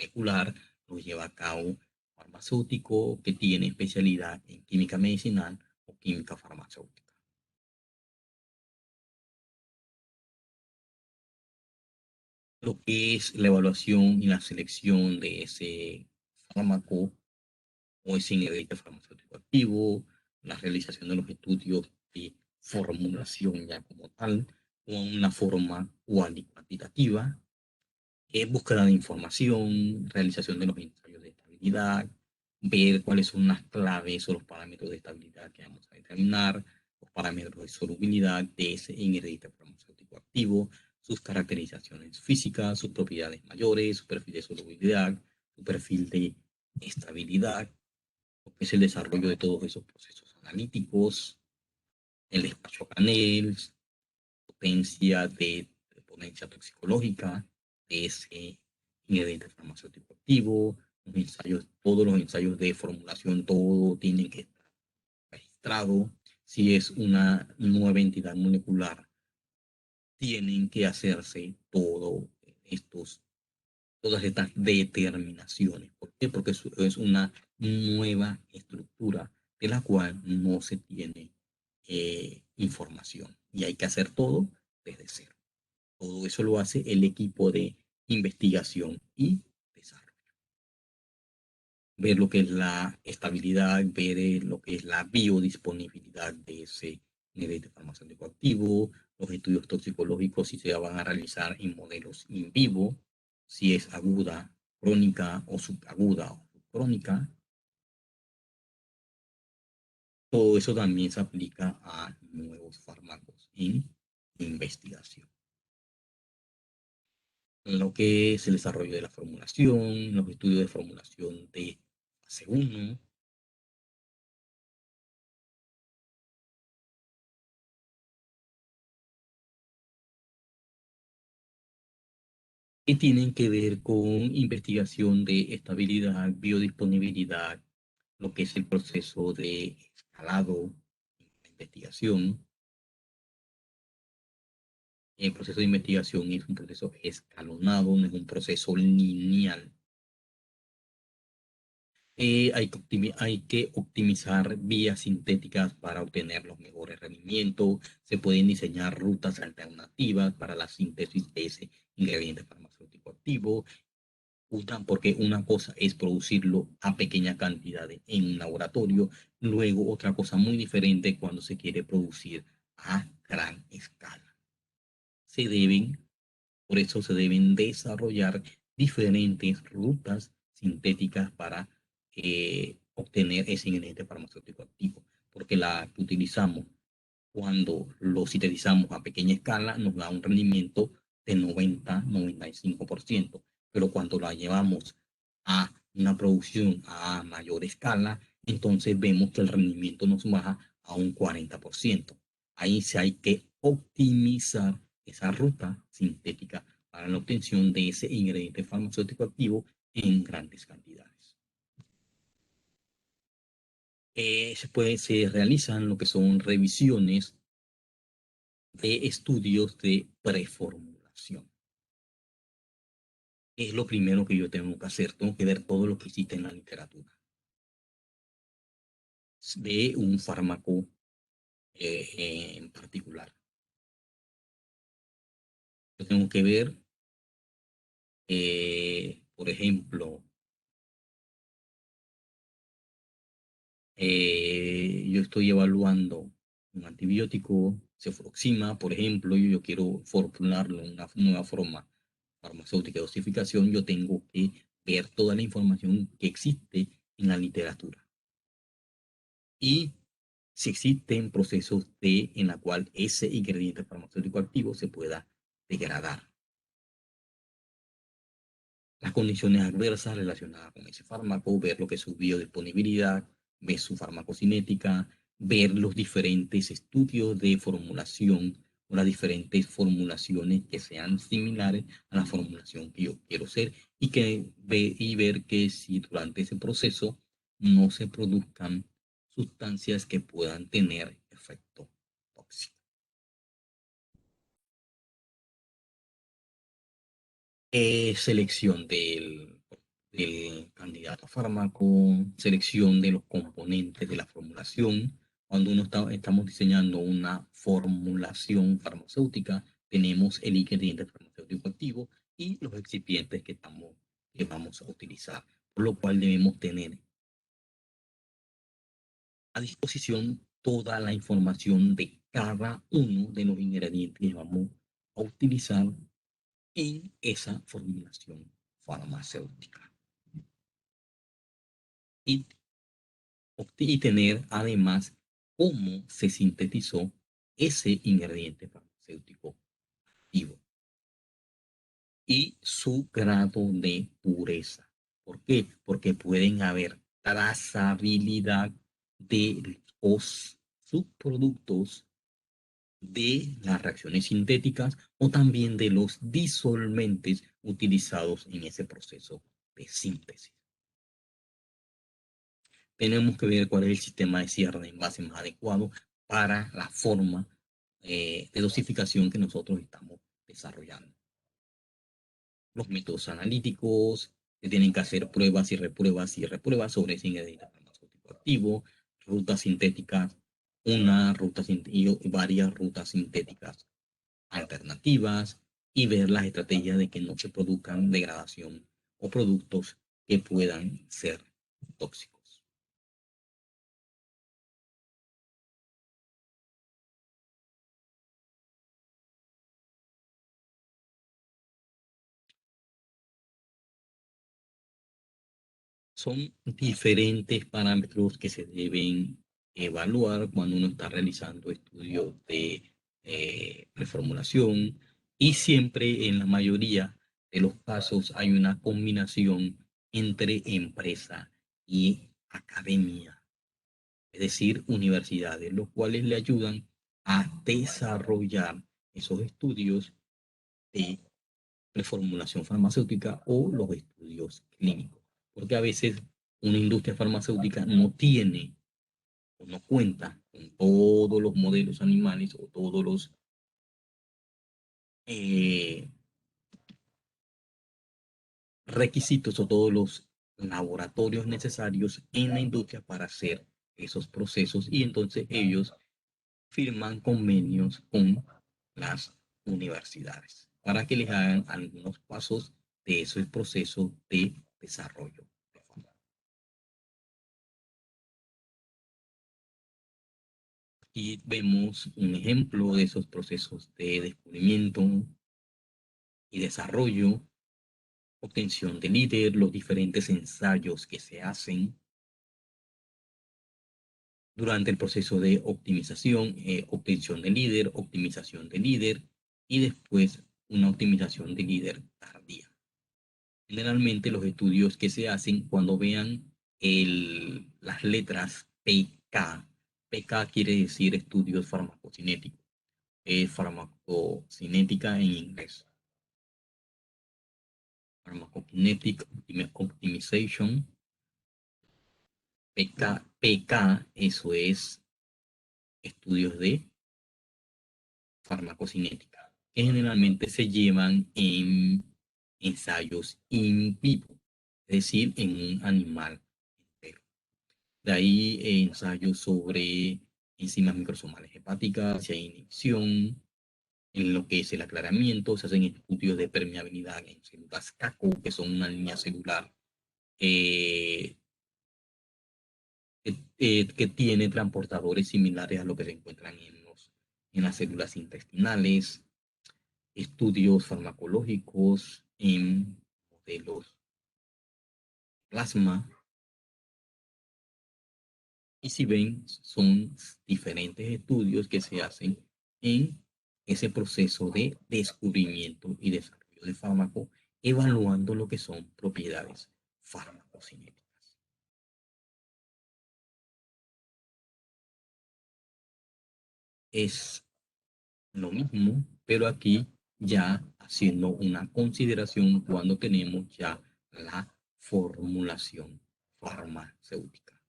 molecular lo lleva a cabo farmacéutico que tiene especialidad en química medicinal o química farmacéutica. Lo que es la evaluación y la selección de ese fármaco o ese ingrediente farmacéutico activo, la realización de los estudios de formulación ya como tal, con una forma cuantitativa, búsqueda de información, realización de los ensayos de estabilidad, ver cuáles son las claves o los parámetros de estabilidad que vamos a determinar, los parámetros de solubilidad de ese ingrediente farmacéutico activo, sus caracterizaciones físicas, sus propiedades mayores, su perfil de solubilidad, su perfil de estabilidad, lo que es el desarrollo de todos esos procesos analíticos, el despacho a Canel, potencia toxicológica de ese ingrediente farmacéutico activo, los ensayos, todos los ensayos de formulación, todo tienen que estar registrado. Si es una nueva entidad molecular, tienen que hacerse todas estas determinaciones. ¿Por qué? Porque es una nueva estructura de la cual no se tiene información y hay que hacer todo desde cero. Todo eso lo hace el equipo de investigación y desarrollo. Ver lo que es la estabilidad, ver lo que es la biodisponibilidad de ese ingrediente farmacéutico activo, los estudios toxicológicos si se van a realizar en modelos in vivo, si es aguda, crónica o subaguda o subcrónica. Todo eso también se aplica a nuevos fármacos en investigación. Lo que es el desarrollo de la formulación, los estudios de formulación de fase 1, que tienen que ver con investigación de estabilidad, biodisponibilidad, lo que es el proceso de escalado, investigación. El proceso de investigación es un proceso escalonado, no es un proceso lineal. Hay que optimizar vías sintéticas para obtener los mejores rendimientos. Se pueden diseñar rutas alternativas para la síntesis de ese ingrediente farmacéutico activo. Porque una cosa es producirlo a pequeñas cantidades en un laboratorio, luego otra cosa muy diferente cuando se quiere producir a gran escala. Por eso se deben desarrollar diferentes rutas sintéticas para obtener ese ingrediente farmacéutico activo, porque la que utilizamos cuando lo sintetizamos a pequeña escala nos da un rendimiento de 90-95%, pero cuando la llevamos a una producción a mayor escala, entonces vemos que el rendimiento nos baja a un 40%. Ahí sí hay que optimizar esa ruta sintética para la obtención de ese ingrediente farmacéutico activo en grandes cantidades. Se realizan lo que son revisiones de estudios de preformulación. Es lo primero que yo tengo que hacer. Tengo que ver todo lo que existe en la literatura de un fármaco en particular. Yo tengo que ver, por ejemplo, yo estoy evaluando un antibiótico, cefroxima, por ejemplo, y yo quiero formularlo en una nueva forma farmacéutica de dosificación, yo tengo que ver toda la información que existe en la literatura. Y si existen procesos en la cual ese ingrediente farmacéutico activo se pueda degradar. Las condiciones adversas relacionadas con ese fármaco, ver lo que es su biodisponibilidad, ver su farmacocinética, ver los diferentes estudios de formulación o las diferentes formulaciones que sean similares a la formulación que yo quiero hacer y ver que si durante ese proceso no se produzcan sustancias que puedan tener efecto tóxico. Selección del candidato a fármaco, selección de los componentes de la formulación. Cuando estamos diseñando una formulación farmacéutica, tenemos el ingrediente farmacéutico activo y los excipientes que vamos a utilizar, por lo cual debemos tener a disposición toda la información de cada uno de los ingredientes que vamos a utilizar en esa formulación farmacéutica. Y, y tener además cómo se sintetizó ese ingrediente farmacéutico activo y su grado de pureza. ¿Por qué? Porque pueden haber trazabilidad de los subproductos de las reacciones sintéticas o también de los disolventes utilizados en ese proceso de síntesis. Tenemos que ver cuál es el sistema de cierre de envase más adecuado para la forma de dosificación que nosotros estamos desarrollando. Los métodos analíticos, que tienen que hacer pruebas y repruebas sobre ese ingrediente farmacéutico activo, rutas sintéticas, y varias rutas sintéticas alternativas y ver las estrategias de que no se produzcan degradación o productos que puedan ser tóxicos. Son diferentes parámetros que se deben evaluar cuando uno está realizando estudios de reformulación y siempre en la mayoría de los casos hay una combinación entre empresa y academia, es decir, universidades, los cuales le ayudan a desarrollar esos estudios de preformulación farmacéutica o los estudios clínicos. Porque a veces una industria farmacéutica no tiene o no cuenta con todos los modelos animales o todos los eh, requisitos o todos los laboratorios necesarios en la industria para hacer esos procesos, y entonces ellos firman convenios con las universidades para que les hagan algunos pasos de esos procesos de desarrollo. Aquí vemos un ejemplo de esos procesos de descubrimiento y desarrollo, obtención de líder, los diferentes ensayos que se hacen durante el proceso de optimización, obtención de líder, optimización de líder y después una optimización de líder tardía. Generalmente los estudios que se hacen cuando vean las letras PK, PK quiere decir estudios farmacocinéticos, farmacocinética en inglés. Pharmacokinetic Optimization, PK, eso es estudios de farmacocinética, que generalmente se llevan en ensayos in vivo, es decir, en un animal entero. De ahí ensayos sobre enzimas microsomales hepáticas, si hay inhibición, en lo que es el aclaramiento, se hacen estudios de permeabilidad en células CACO, que son una línea celular eh, que tiene transportadores similares a lo que se encuentran en las células intestinales, estudios farmacológicos en modelos plasma, y si ven, son diferentes estudios que se hacen en ese proceso de descubrimiento y desarrollo de fármaco, evaluando lo que son propiedades farmacocinéticas. Es lo mismo, pero aquí ya haciendo una consideración cuando tenemos ya la formulación farmacéutica,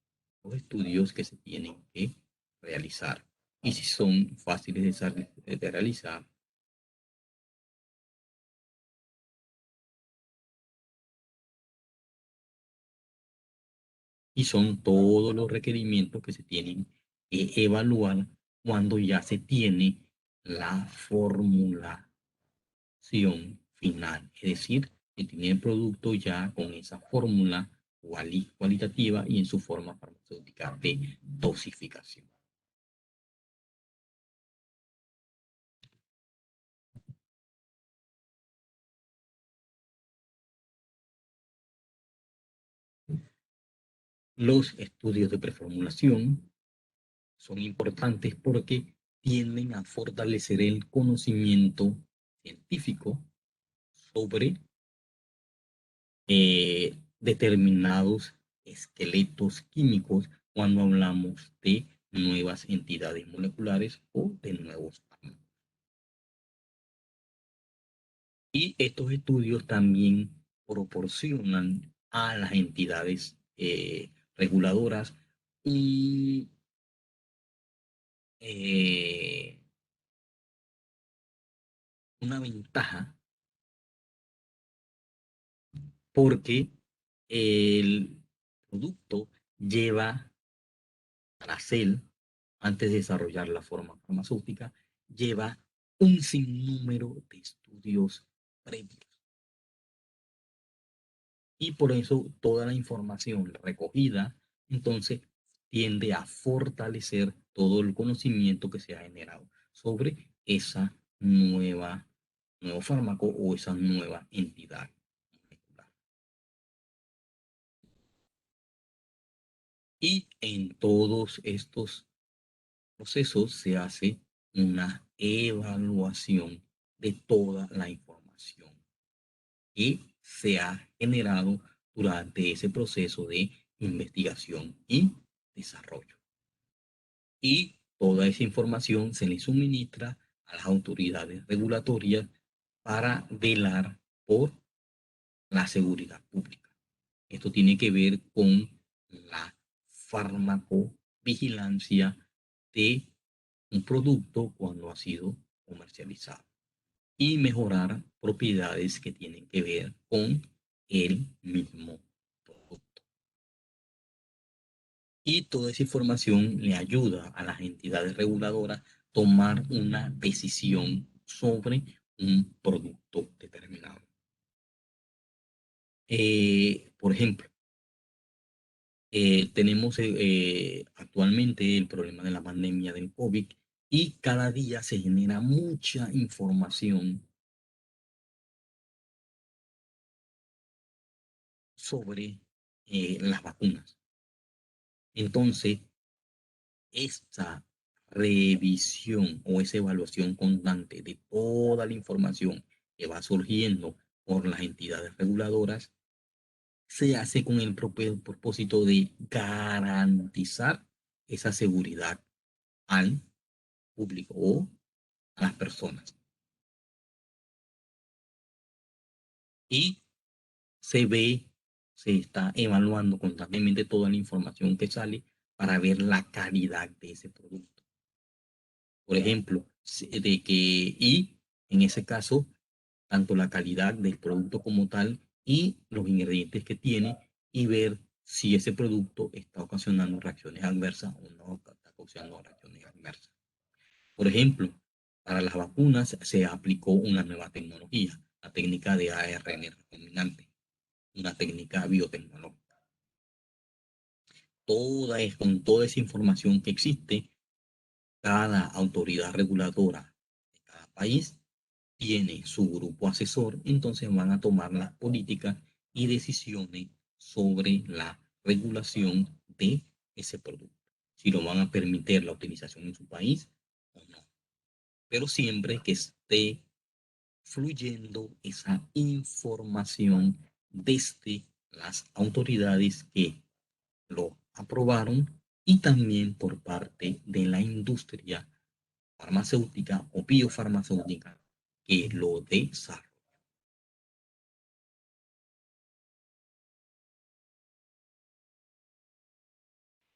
los estudios que se tienen que realizar. Y si son fáciles de realizar, y son todos los requerimientos que se tienen que evaluar cuando ya se tiene la formulación final, es decir, que tiene el producto ya con esa fórmula cualitativa y en su forma farmacéutica de dosificación. Los estudios de preformulación son importantes porque tienden a fortalecer el conocimiento científico sobre determinados esqueletos químicos cuando hablamos de nuevas entidades moleculares o de nuevos fármacos. Y estos estudios también proporcionan a las entidades reguladoras un, eh, una ventaja, porque el producto lleva a la CEL, antes de desarrollar la forma farmacéutica, lleva un sinnúmero de estudios previos. Y por eso toda la información recogida, entonces, tiende a fortalecer todo el conocimiento que se ha generado sobre esa nuevo fármaco o esa nueva entidad molecular. Y en todos estos procesos se hace una evaluación de toda la información que se ha generado durante ese proceso de investigación y desarrollo. Y toda esa información se le suministra a las autoridades regulatorias para velar por la seguridad pública. Esto tiene que ver con la farmacovigilancia de un producto cuando ha sido comercializado y mejorar propiedades que tienen que ver con el mismo producto. Y toda esa información le ayuda a las entidades reguladoras a tomar una decisión sobre un producto determinado. Por ejemplo, tenemos actualmente el problema de la pandemia del COVID y cada día se genera mucha información sobre las vacunas. Entonces, esta revisión o esa evaluación constante de toda la información que va surgiendo por las entidades reguladoras se hace con el propósito de garantizar esa seguridad al público o a las personas. Y se está evaluando constantemente toda la información que sale para ver la calidad de ese producto. Por ejemplo, y en ese caso, tanto la calidad del producto como tal y los ingredientes que tiene y ver si ese producto está ocasionando reacciones adversas o no está ocasionando reacciones adversas. Por ejemplo, para las vacunas se aplicó una nueva tecnología, la técnica de ARN recombinante, una técnica biotecnológica. Con toda esa información que existe, cada autoridad reguladora de cada país tiene su grupo asesor, entonces van a tomar las políticas y decisiones sobre la regulación de ese producto. Si lo van a permitir la utilización en su país o no. Pero siempre que esté fluyendo esa información desde las autoridades que lo aprobaron y también por parte de la industria farmacéutica o biofarmacéutica que lo desarrolla.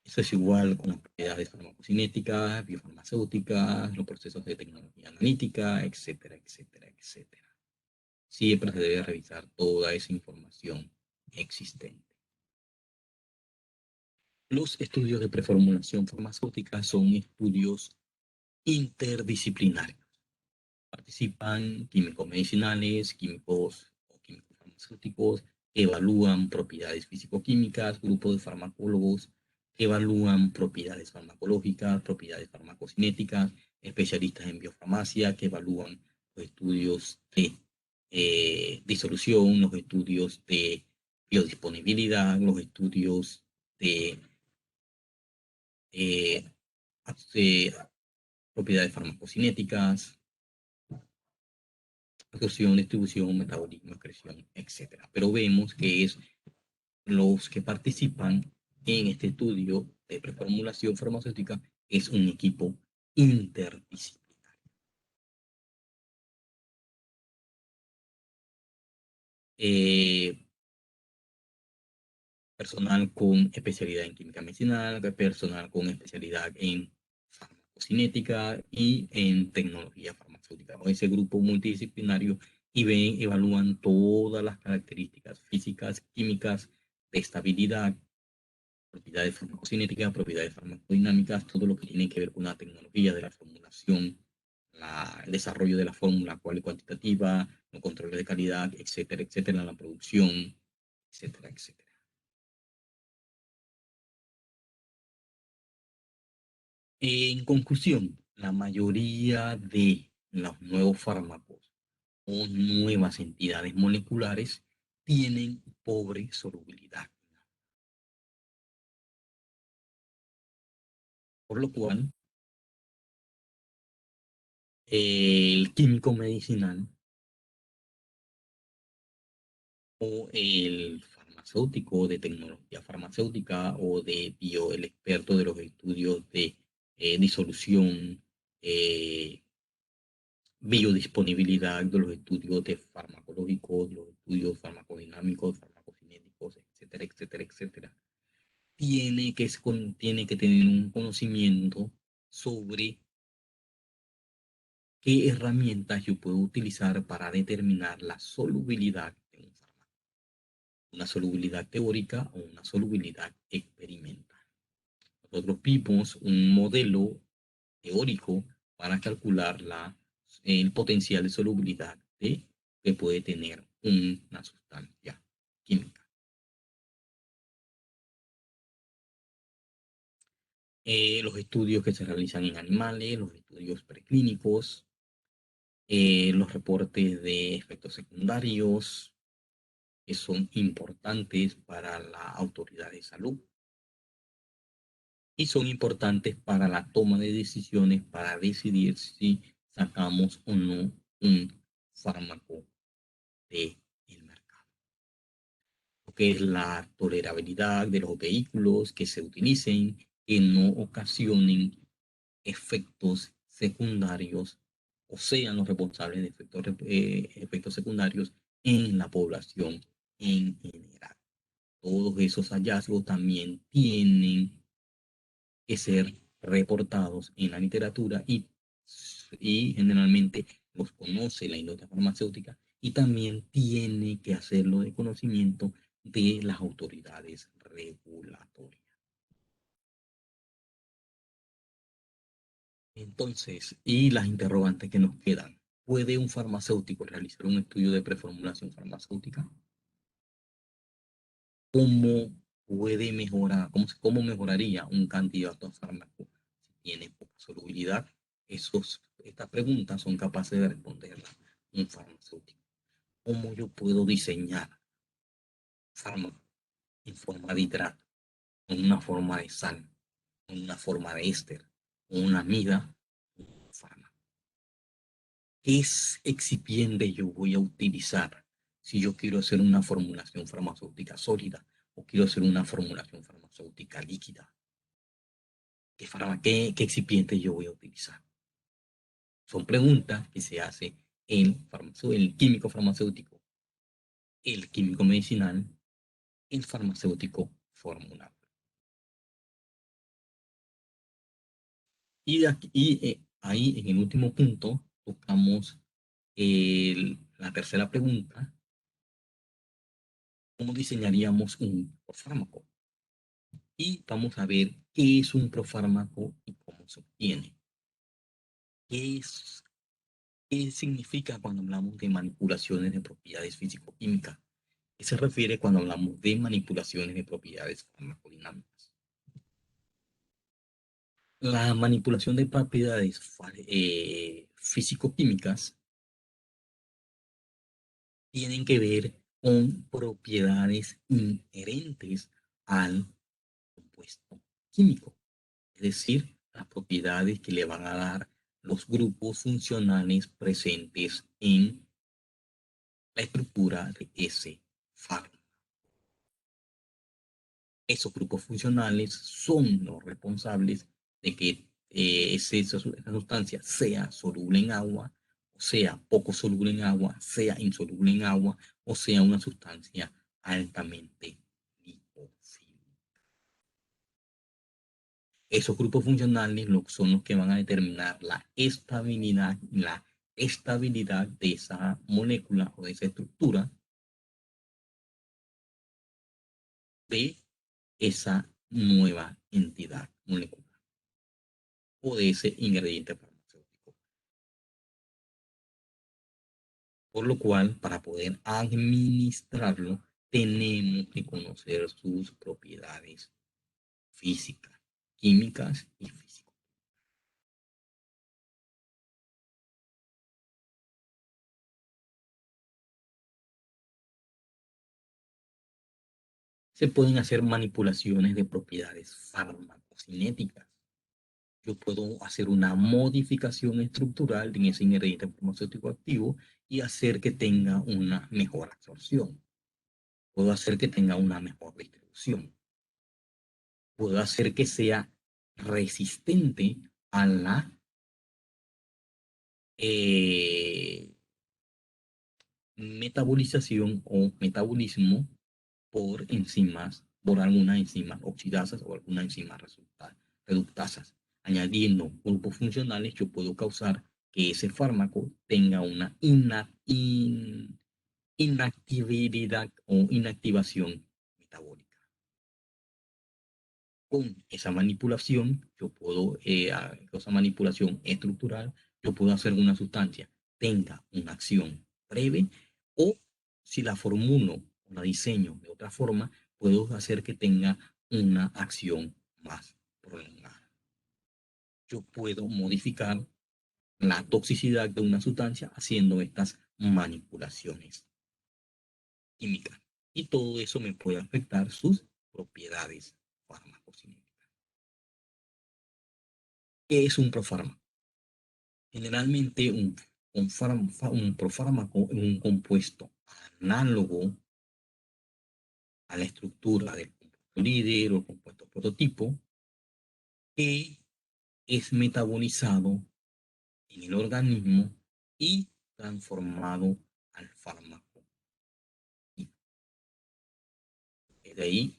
Eso es igual con las propiedades farmacocinéticas, biofarmacéuticas, los procesos de tecnología analítica, etcétera, etcétera, etcétera. Siempre se debe revisar toda esa información existente. Los estudios de preformulación farmacéutica son estudios interdisciplinarios. Participan químicos medicinales, químicos o químicos farmacéuticos, que evalúan propiedades físico-químicas, grupos de farmacólogos que evalúan propiedades farmacológicas, propiedades farmacocinéticas, especialistas en biofarmacia que evalúan los estudios de disolución, los estudios de biodisponibilidad, los estudios de eh, propiedades farmacocinéticas, absorción, distribución, metabolismo, excreción, etcétera. Pero vemos que es los que participan en este estudio de preformulación farmacéutica es un equipo interdisciplinario. Eh, Personal con especialidad en química medicinal, personal con especialidad en farmacocinética y en tecnología farmacéutica. O ese grupo multidisciplinario y evalúan todas las características físicas, químicas, de estabilidad, propiedades farmacocinéticas, propiedades farmacodinámicas, todo lo que tiene que ver con la tecnología de la formulación, el desarrollo de la fórmula cual y cuantitativa, los controles de calidad, etcétera, etcétera, la producción, etcétera, etcétera. En conclusión, la mayoría de los nuevos fármacos o nuevas entidades moleculares tienen pobre solubilidad, por lo cual el químico medicinal o el farmacéutico de tecnología farmacéutica o el experto de los estudios de disolución, eh, biodisponibilidad de los estudios de farmacológicos, los estudios farmacodinámicos, farmacocinéticos, etcétera, etcétera, etcétera. Tiene que tener un conocimiento sobre qué herramientas yo puedo utilizar para determinar la solubilidad de un fármaco, una solubilidad teórica o una solubilidad experimental. Nosotros vimos un modelo teórico para calcular el potencial de solubilidad que puede tener una sustancia química. Los estudios que se realizan en animales, los estudios preclínicos, los reportes de efectos secundarios que son importantes para la autoridad de salud y son importantes para la toma de decisiones para decidir si sacamos o no un fármaco del mercado. Lo que es la tolerabilidad de los vehículos que se utilicen, que no ocasionen efectos secundarios o sean los responsables de efectos secundarios en la población en general. Todos esos hallazgos también tienen que ser reportados en la literatura y generalmente los conoce la industria farmacéutica y también tiene que hacerlo de conocimiento de las autoridades regulatorias. Entonces, y las interrogantes que nos quedan. ¿Puede un farmacéutico realizar un estudio de preformulación farmacéutica? ¿Cómo puede mejorar, cómo mejoraría un candidato a fármaco si tiene poca solubilidad? Estas preguntas son capaces de responderlas un farmacéutico. ¿Cómo yo puedo diseñar fármaco en forma de hidrato, en una forma de sal, en una forma de éster, o una amiga, un fármaco? ¿Qué excipiente yo voy a utilizar si yo quiero hacer una formulación farmacéutica sólida o quiero hacer una formulación farmacéutica líquida? ¿Qué excipiente yo voy a utilizar? Son preguntas que se hace el químico farmacéutico, el químico medicinal, el farmacéutico formulador. Ahí en el último punto tocamos la tercera pregunta: ¿cómo diseñaríamos un fármaco? Y vamos a ver qué es un profármaco y cómo se obtiene. ¿Qué significa cuando hablamos de manipulaciones de propiedades físico-químicas? ¿Qué se refiere cuando hablamos de manipulaciones de propiedades farmacodinámicas? La manipulación de propiedades físico-químicas tienen que ver con propiedades inherentes al compuesto químico, es decir, las propiedades que le van a dar los grupos funcionales presentes en la estructura de ese fármaco. Esos grupos funcionales son los responsables de que esa sustancia sea soluble en agua, o sea poco soluble en agua, sea insoluble en agua, o sea una sustancia altamente lipofílica. Esos grupos funcionales son los que van a determinar la estabilidad de esa molécula o de esa estructura de esa nueva entidad molecular o de ese ingrediente farmacéutico. Por lo cual, para poder administrarlo, tenemos que conocer sus propiedades físicas, químicas y físicas. Se pueden hacer manipulaciones de propiedades farmacocinéticas. Yo puedo hacer una modificación estructural en ese ingrediente farmacéutico activo y hacer que tenga una mejor absorción. Puedo hacer que tenga una mejor distribución. Puedo hacer que sea resistente a la metabolización o metabolismo por enzimas, por algunas enzimas oxidasas o algunas enzimas reductasas. Añadiendo grupos funcionales, yo puedo causar que ese fármaco tenga una inactividad o inactivación metabólica. Con esa manipulación, yo puedo, esa manipulación estructural, yo puedo hacer una sustancia tenga una acción breve o si la formulo o la diseño de otra forma, puedo hacer que tenga una acción más prolongada. Yo puedo modificar la toxicidad de una sustancia haciendo estas manipulaciones químicas. Y todo eso me puede afectar sus propiedades farmacocinéticas. ¿Qué es un profármaco? Generalmente un profármaco es un compuesto análogo a la estructura del compuesto líder o compuesto prototipo que es metabolizado en el organismo y transformado al fármaco. De ahí,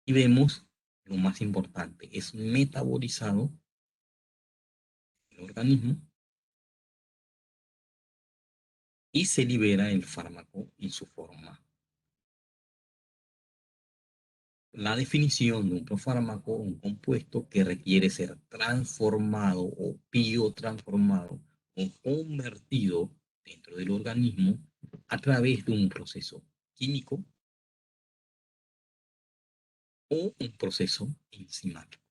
y vemos lo más importante, es metabolizado en el organismo y se libera el fármaco en su forma. La definición de un profármaco, un compuesto que requiere ser transformado o biotransformado o convertido dentro del organismo a través de un proceso químico o un proceso enzimático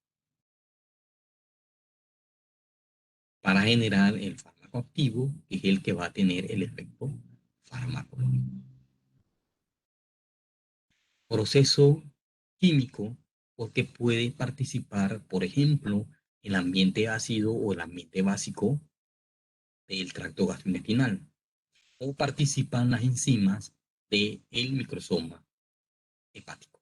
para generar el fármaco activo, que es el que va a tener el efecto farmacológico. Proceso químico porque puede participar, por ejemplo, el ambiente ácido o el ambiente básico del tracto gastrointestinal o participan las enzimas del microsoma hepático.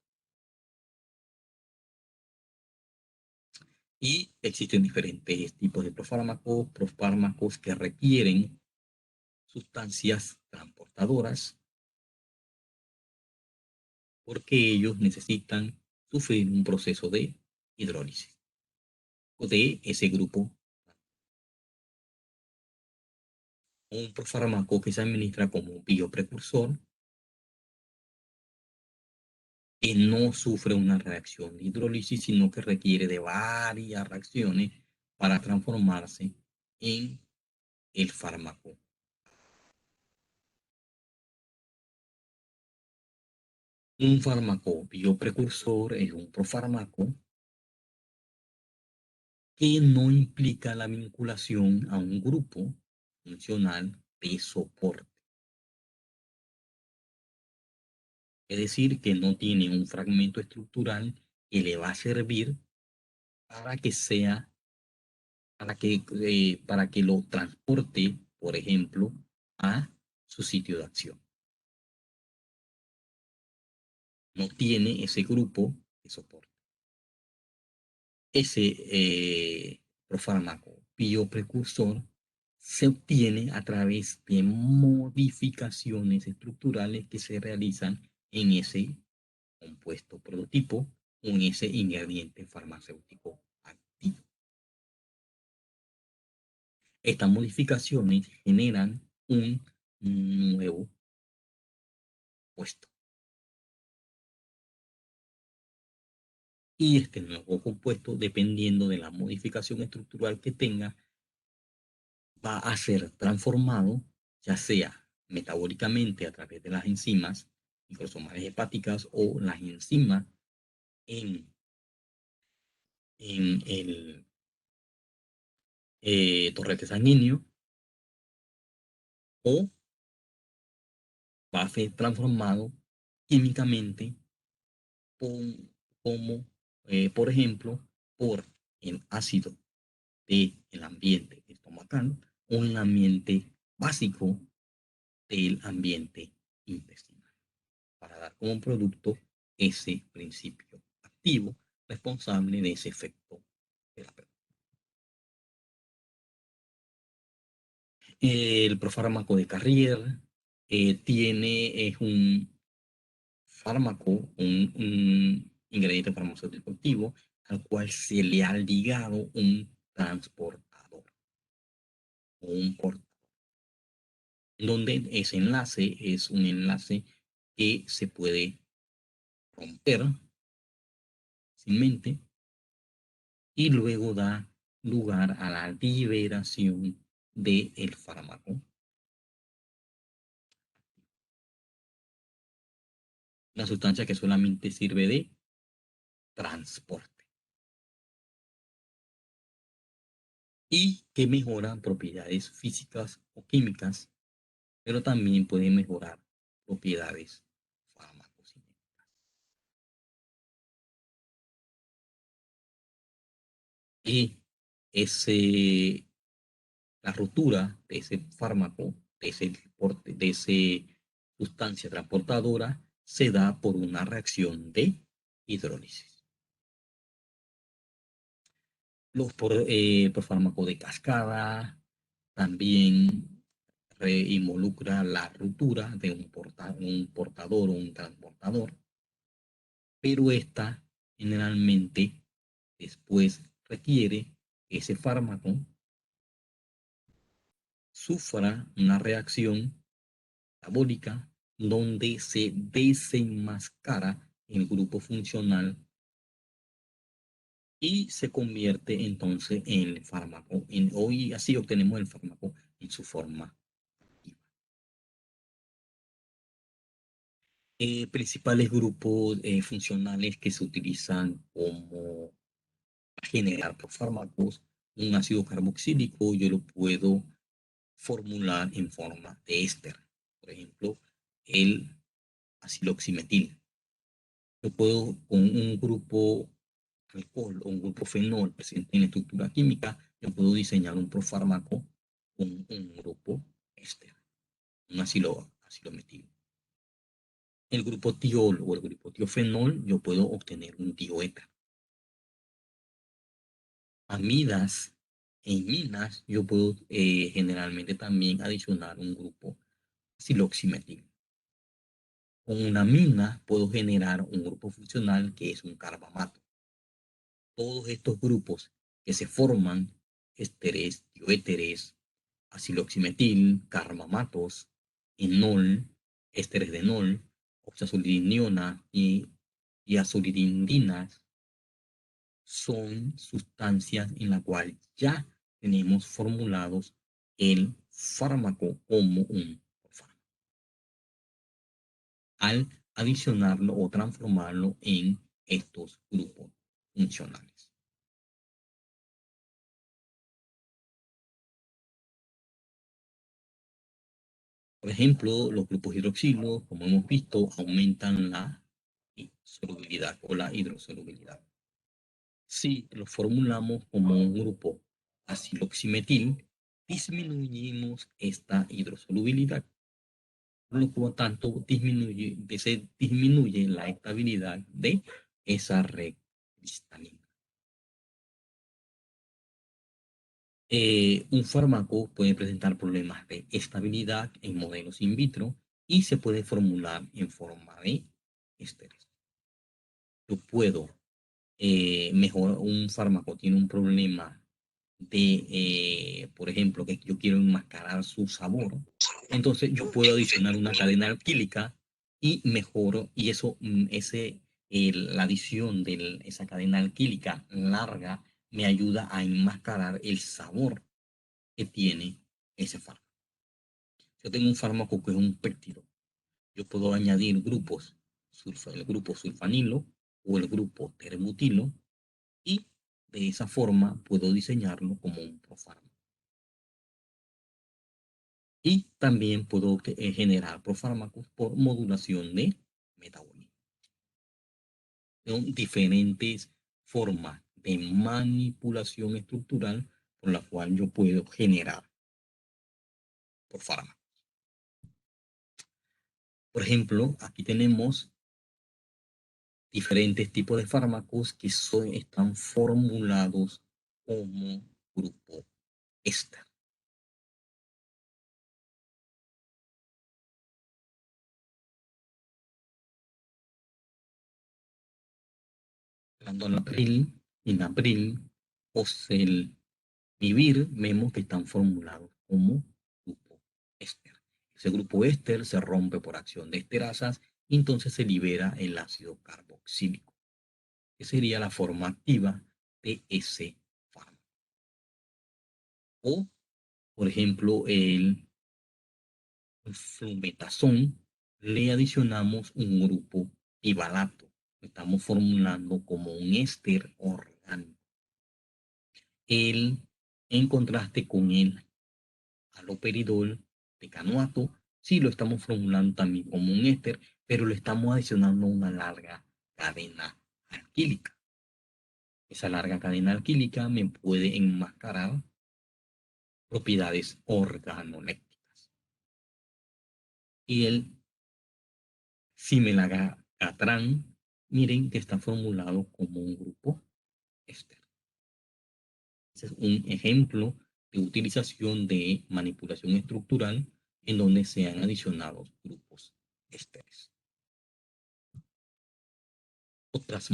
Y existen diferentes tipos de profármacos que requieren sustancias transportadoras porque ellos necesitan sufrir un proceso de hidrólisis de ese grupo. Un profármaco que se administra como bioprecursor que no sufre una reacción de hidrólisis, sino que requiere de varias reacciones para transformarse en el fármaco. Un fármaco bioprecursor es un profármaco que no implica la vinculación a un grupo funcional de soporte. Es decir, que no tiene un fragmento estructural que le va a servir para que sea, para que lo transporte, por ejemplo, a su sitio de acción. No tiene ese grupo de soporte. Ese profármaco bioprecursor se obtiene a través de modificaciones estructurales que se realizan en ese compuesto prototipo o en ese ingrediente farmacéutico activo. Estas modificaciones generan un nuevo compuesto. Y este nuevo compuesto, dependiendo de la modificación estructural que tenga, va a ser transformado, ya sea metabólicamente a través de las enzimas microsomales hepáticas o las enzimas en, en el torrente sanguíneo, o va a ser transformado químicamente como, por ejemplo, por el ácido del ambiente estomacal o el ambiente básico del ambiente intestinal, para dar como producto ese principio activo responsable de ese efecto terapéutico. El profármaco de Carrier es un fármaco, un ingrediente farmacéutico activo al cual se le ha ligado un transportador o un portador, donde ese enlace es un enlace que se puede romper fácilmente y luego da lugar a la liberación del fármaco. Una sustancia que solamente sirve de transporte y que mejora propiedades físicas o químicas, pero también puede mejorar propiedades farmacocinéticas. Y ese, la ruptura de ese fármaco, de ese sustancia transportadora, se da por una reacción de hidrólisis. Por fármaco de cascada también involucra la ruptura de un portador o un transportador, pero esta generalmente después requiere que ese fármaco sufra una reacción metabólica donde se desenmascara el grupo funcional y se convierte entonces en el fármaco. Hoy así obtenemos el fármaco en su forma activa. Principales grupos funcionales que se utilizan como generar fármacos, un ácido carboxílico, yo lo puedo formular en forma de éster. Por ejemplo, el aciloximetil. Yo puedo con un grupo alcohol o un grupo fenol presente en la estructura química, yo puedo diseñar un profármaco con un grupo éster, un acilometil. El grupo tiol o el grupo tiofenol, yo puedo obtener un tioéter. Amidas e iminas, yo puedo generalmente también adicionar un grupo siloximetil. Con una amina puedo generar un grupo funcional que es un carbamato. Todos estos grupos que se forman, ésteres, tioéteres, aciloximetil, carbamatos, enol, ésteres de enol, oxazolidiniona y azolidindinas, son sustancias en la cual ya tenemos formulados el fármaco como un fármaco, al adicionarlo o transformarlo en estos grupos funcionales. Por ejemplo, los grupos hidroxilo, como hemos visto, aumentan la solubilidad o la hidrosolubilidad. Si lo formulamos como un grupo aciloximetil, disminuimos esta hidrosolubilidad. Por lo tanto, se disminuye la estabilidad de esa red cristalina. Un fármaco puede presentar problemas de estabilidad en modelos in vitro y se puede formular en forma de ésteres. Yo puedo mejorar un fármaco, tiene un problema de, por ejemplo, que yo quiero enmascarar su sabor, entonces yo puedo adicionar una cadena alquílica y mejoro, y eso, la adición de esa cadena alquílica larga me ayuda a enmascarar el sabor que tiene ese fármaco. Yo tengo un fármaco que es un péptido. Yo puedo añadir grupos, el grupo sulfanilo o el grupo terbutilo, y de esa forma puedo diseñarlo como un profármaco. Y también puedo generar profármacos por modulación de metabolismo. Son diferentes formas de manipulación estructural por la cual yo puedo generar profármacos. Por ejemplo, aquí tenemos diferentes tipos de fármacos que están formulados como grupo éster. Cuando en abril, oselmivir, vemos que están formulados como grupo éster. Ese grupo éster se rompe por acción de esterasas y entonces se libera el ácido carboxílico, que sería la forma activa de ese fármaco. O, por ejemplo, el flumetazón, le adicionamos un grupo ivalato. Estamos formulando como un éster orgánico. En contraste con el haloperidol de canoato, sí lo estamos formulando también como un éster, pero le estamos adicionando una larga cadena alquílica. Esa larga cadena alquílica me puede enmascarar propiedades organolépticas. Y el cimelagatrán, miren que está formulado como un grupo éster. Ese es un ejemplo de utilización de manipulación estructural en donde se han adicionado grupos ésteres. Otras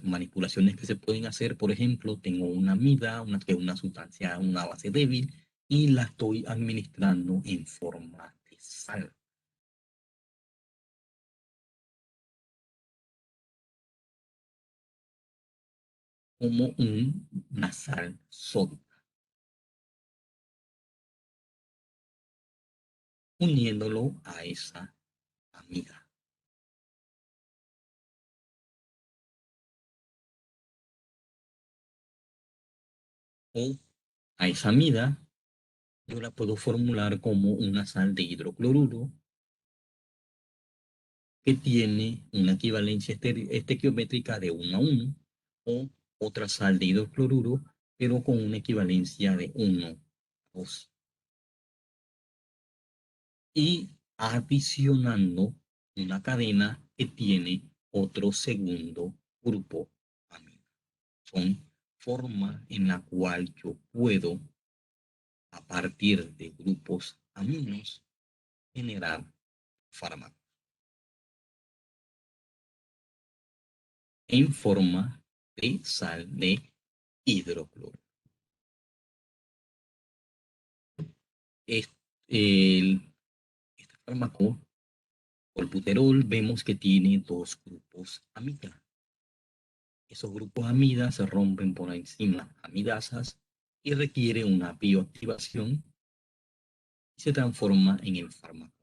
manipulaciones que se pueden hacer, por ejemplo, tengo una amida, que es una sustancia, una base débil, y la estoy administrando en forma de sal. Como una sal sódica, uniéndolo a esa amida. O a esa amida yo la puedo formular como una sal de hidrocloruro que tiene una equivalencia estequiométrica de 1 a 1, o otra sal de hidrocloruro, pero con una equivalencia de 1 a 2. Y adicionando una cadena que tiene otro segundo grupo amino. Son formas en la cual yo puedo, a partir de grupos aminos, generar fármacos en forma de sal de hidrocloro. Este fármaco, olbuterol, vemos que tiene dos grupos amida. Esos grupos amida se rompen por enzimas amidasas y requiere una bioactivación y se transforma en el fármaco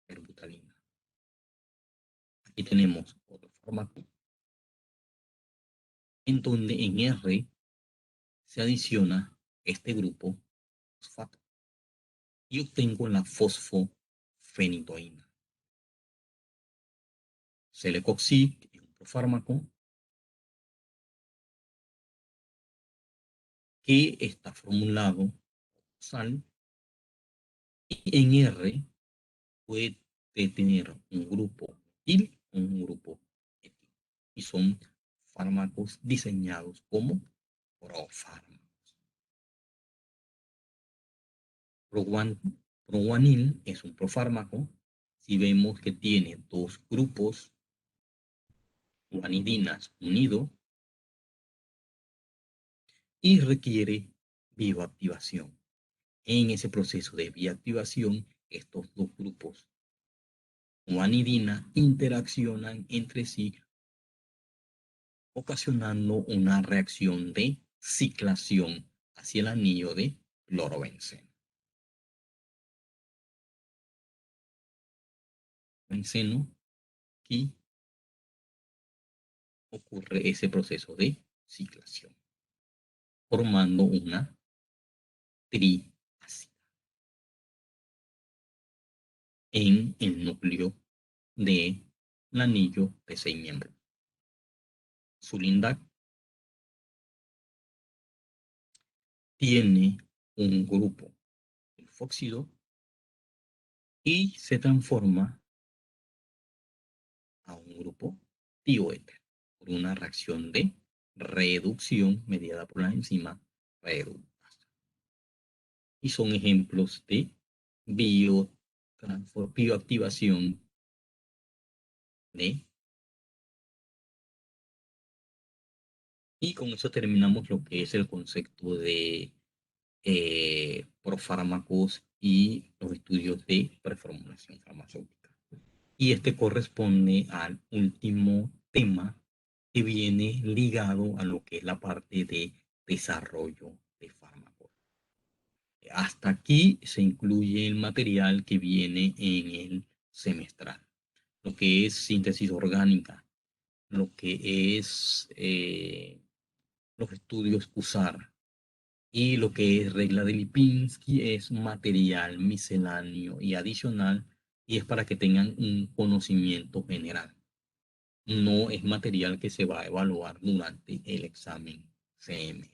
herbutalina. Aquí tenemos otro fármaco en donde en R se adiciona este grupo fosfato y obtengo la fosfofenitoína. Celecoxib es un fármaco que está formulado sal y en R puede tener un grupo metil o un grupo etil. Y son fármacos diseñados como profármacos. Proguanil es un profármaco. Si vemos que tiene dos grupos guanidinas unidos y requiere bioactivación. En ese proceso de bioactivación, estos dos grupos guanidina interaccionan entre sí, ocasionando una reacción de ciclación hacia el anillo de clorobenceno. Benceno, aquí ocurre ese proceso de ciclación, formando una triácida en el núcleo del anillo de 6 miembros. Sulindac tiene un grupo sulfóxido y se transforma a un grupo tioéter por una reacción de reducción mediada por la enzima reductasa. Y son ejemplos de bioactivación de Y con eso terminamos lo que es el concepto de profármacos y los estudios de preformulación farmacéutica. Y este corresponde al último tema que viene ligado a lo que es la parte de desarrollo de fármacos. Hasta aquí se incluye el material que viene en el semestral, lo que es síntesis orgánica, lo que es los estudios CUSAR, y lo que es regla de Lipinski es material misceláneo y adicional, y es para que tengan un conocimiento general. No es material que se va a evaluar durante el examen CM.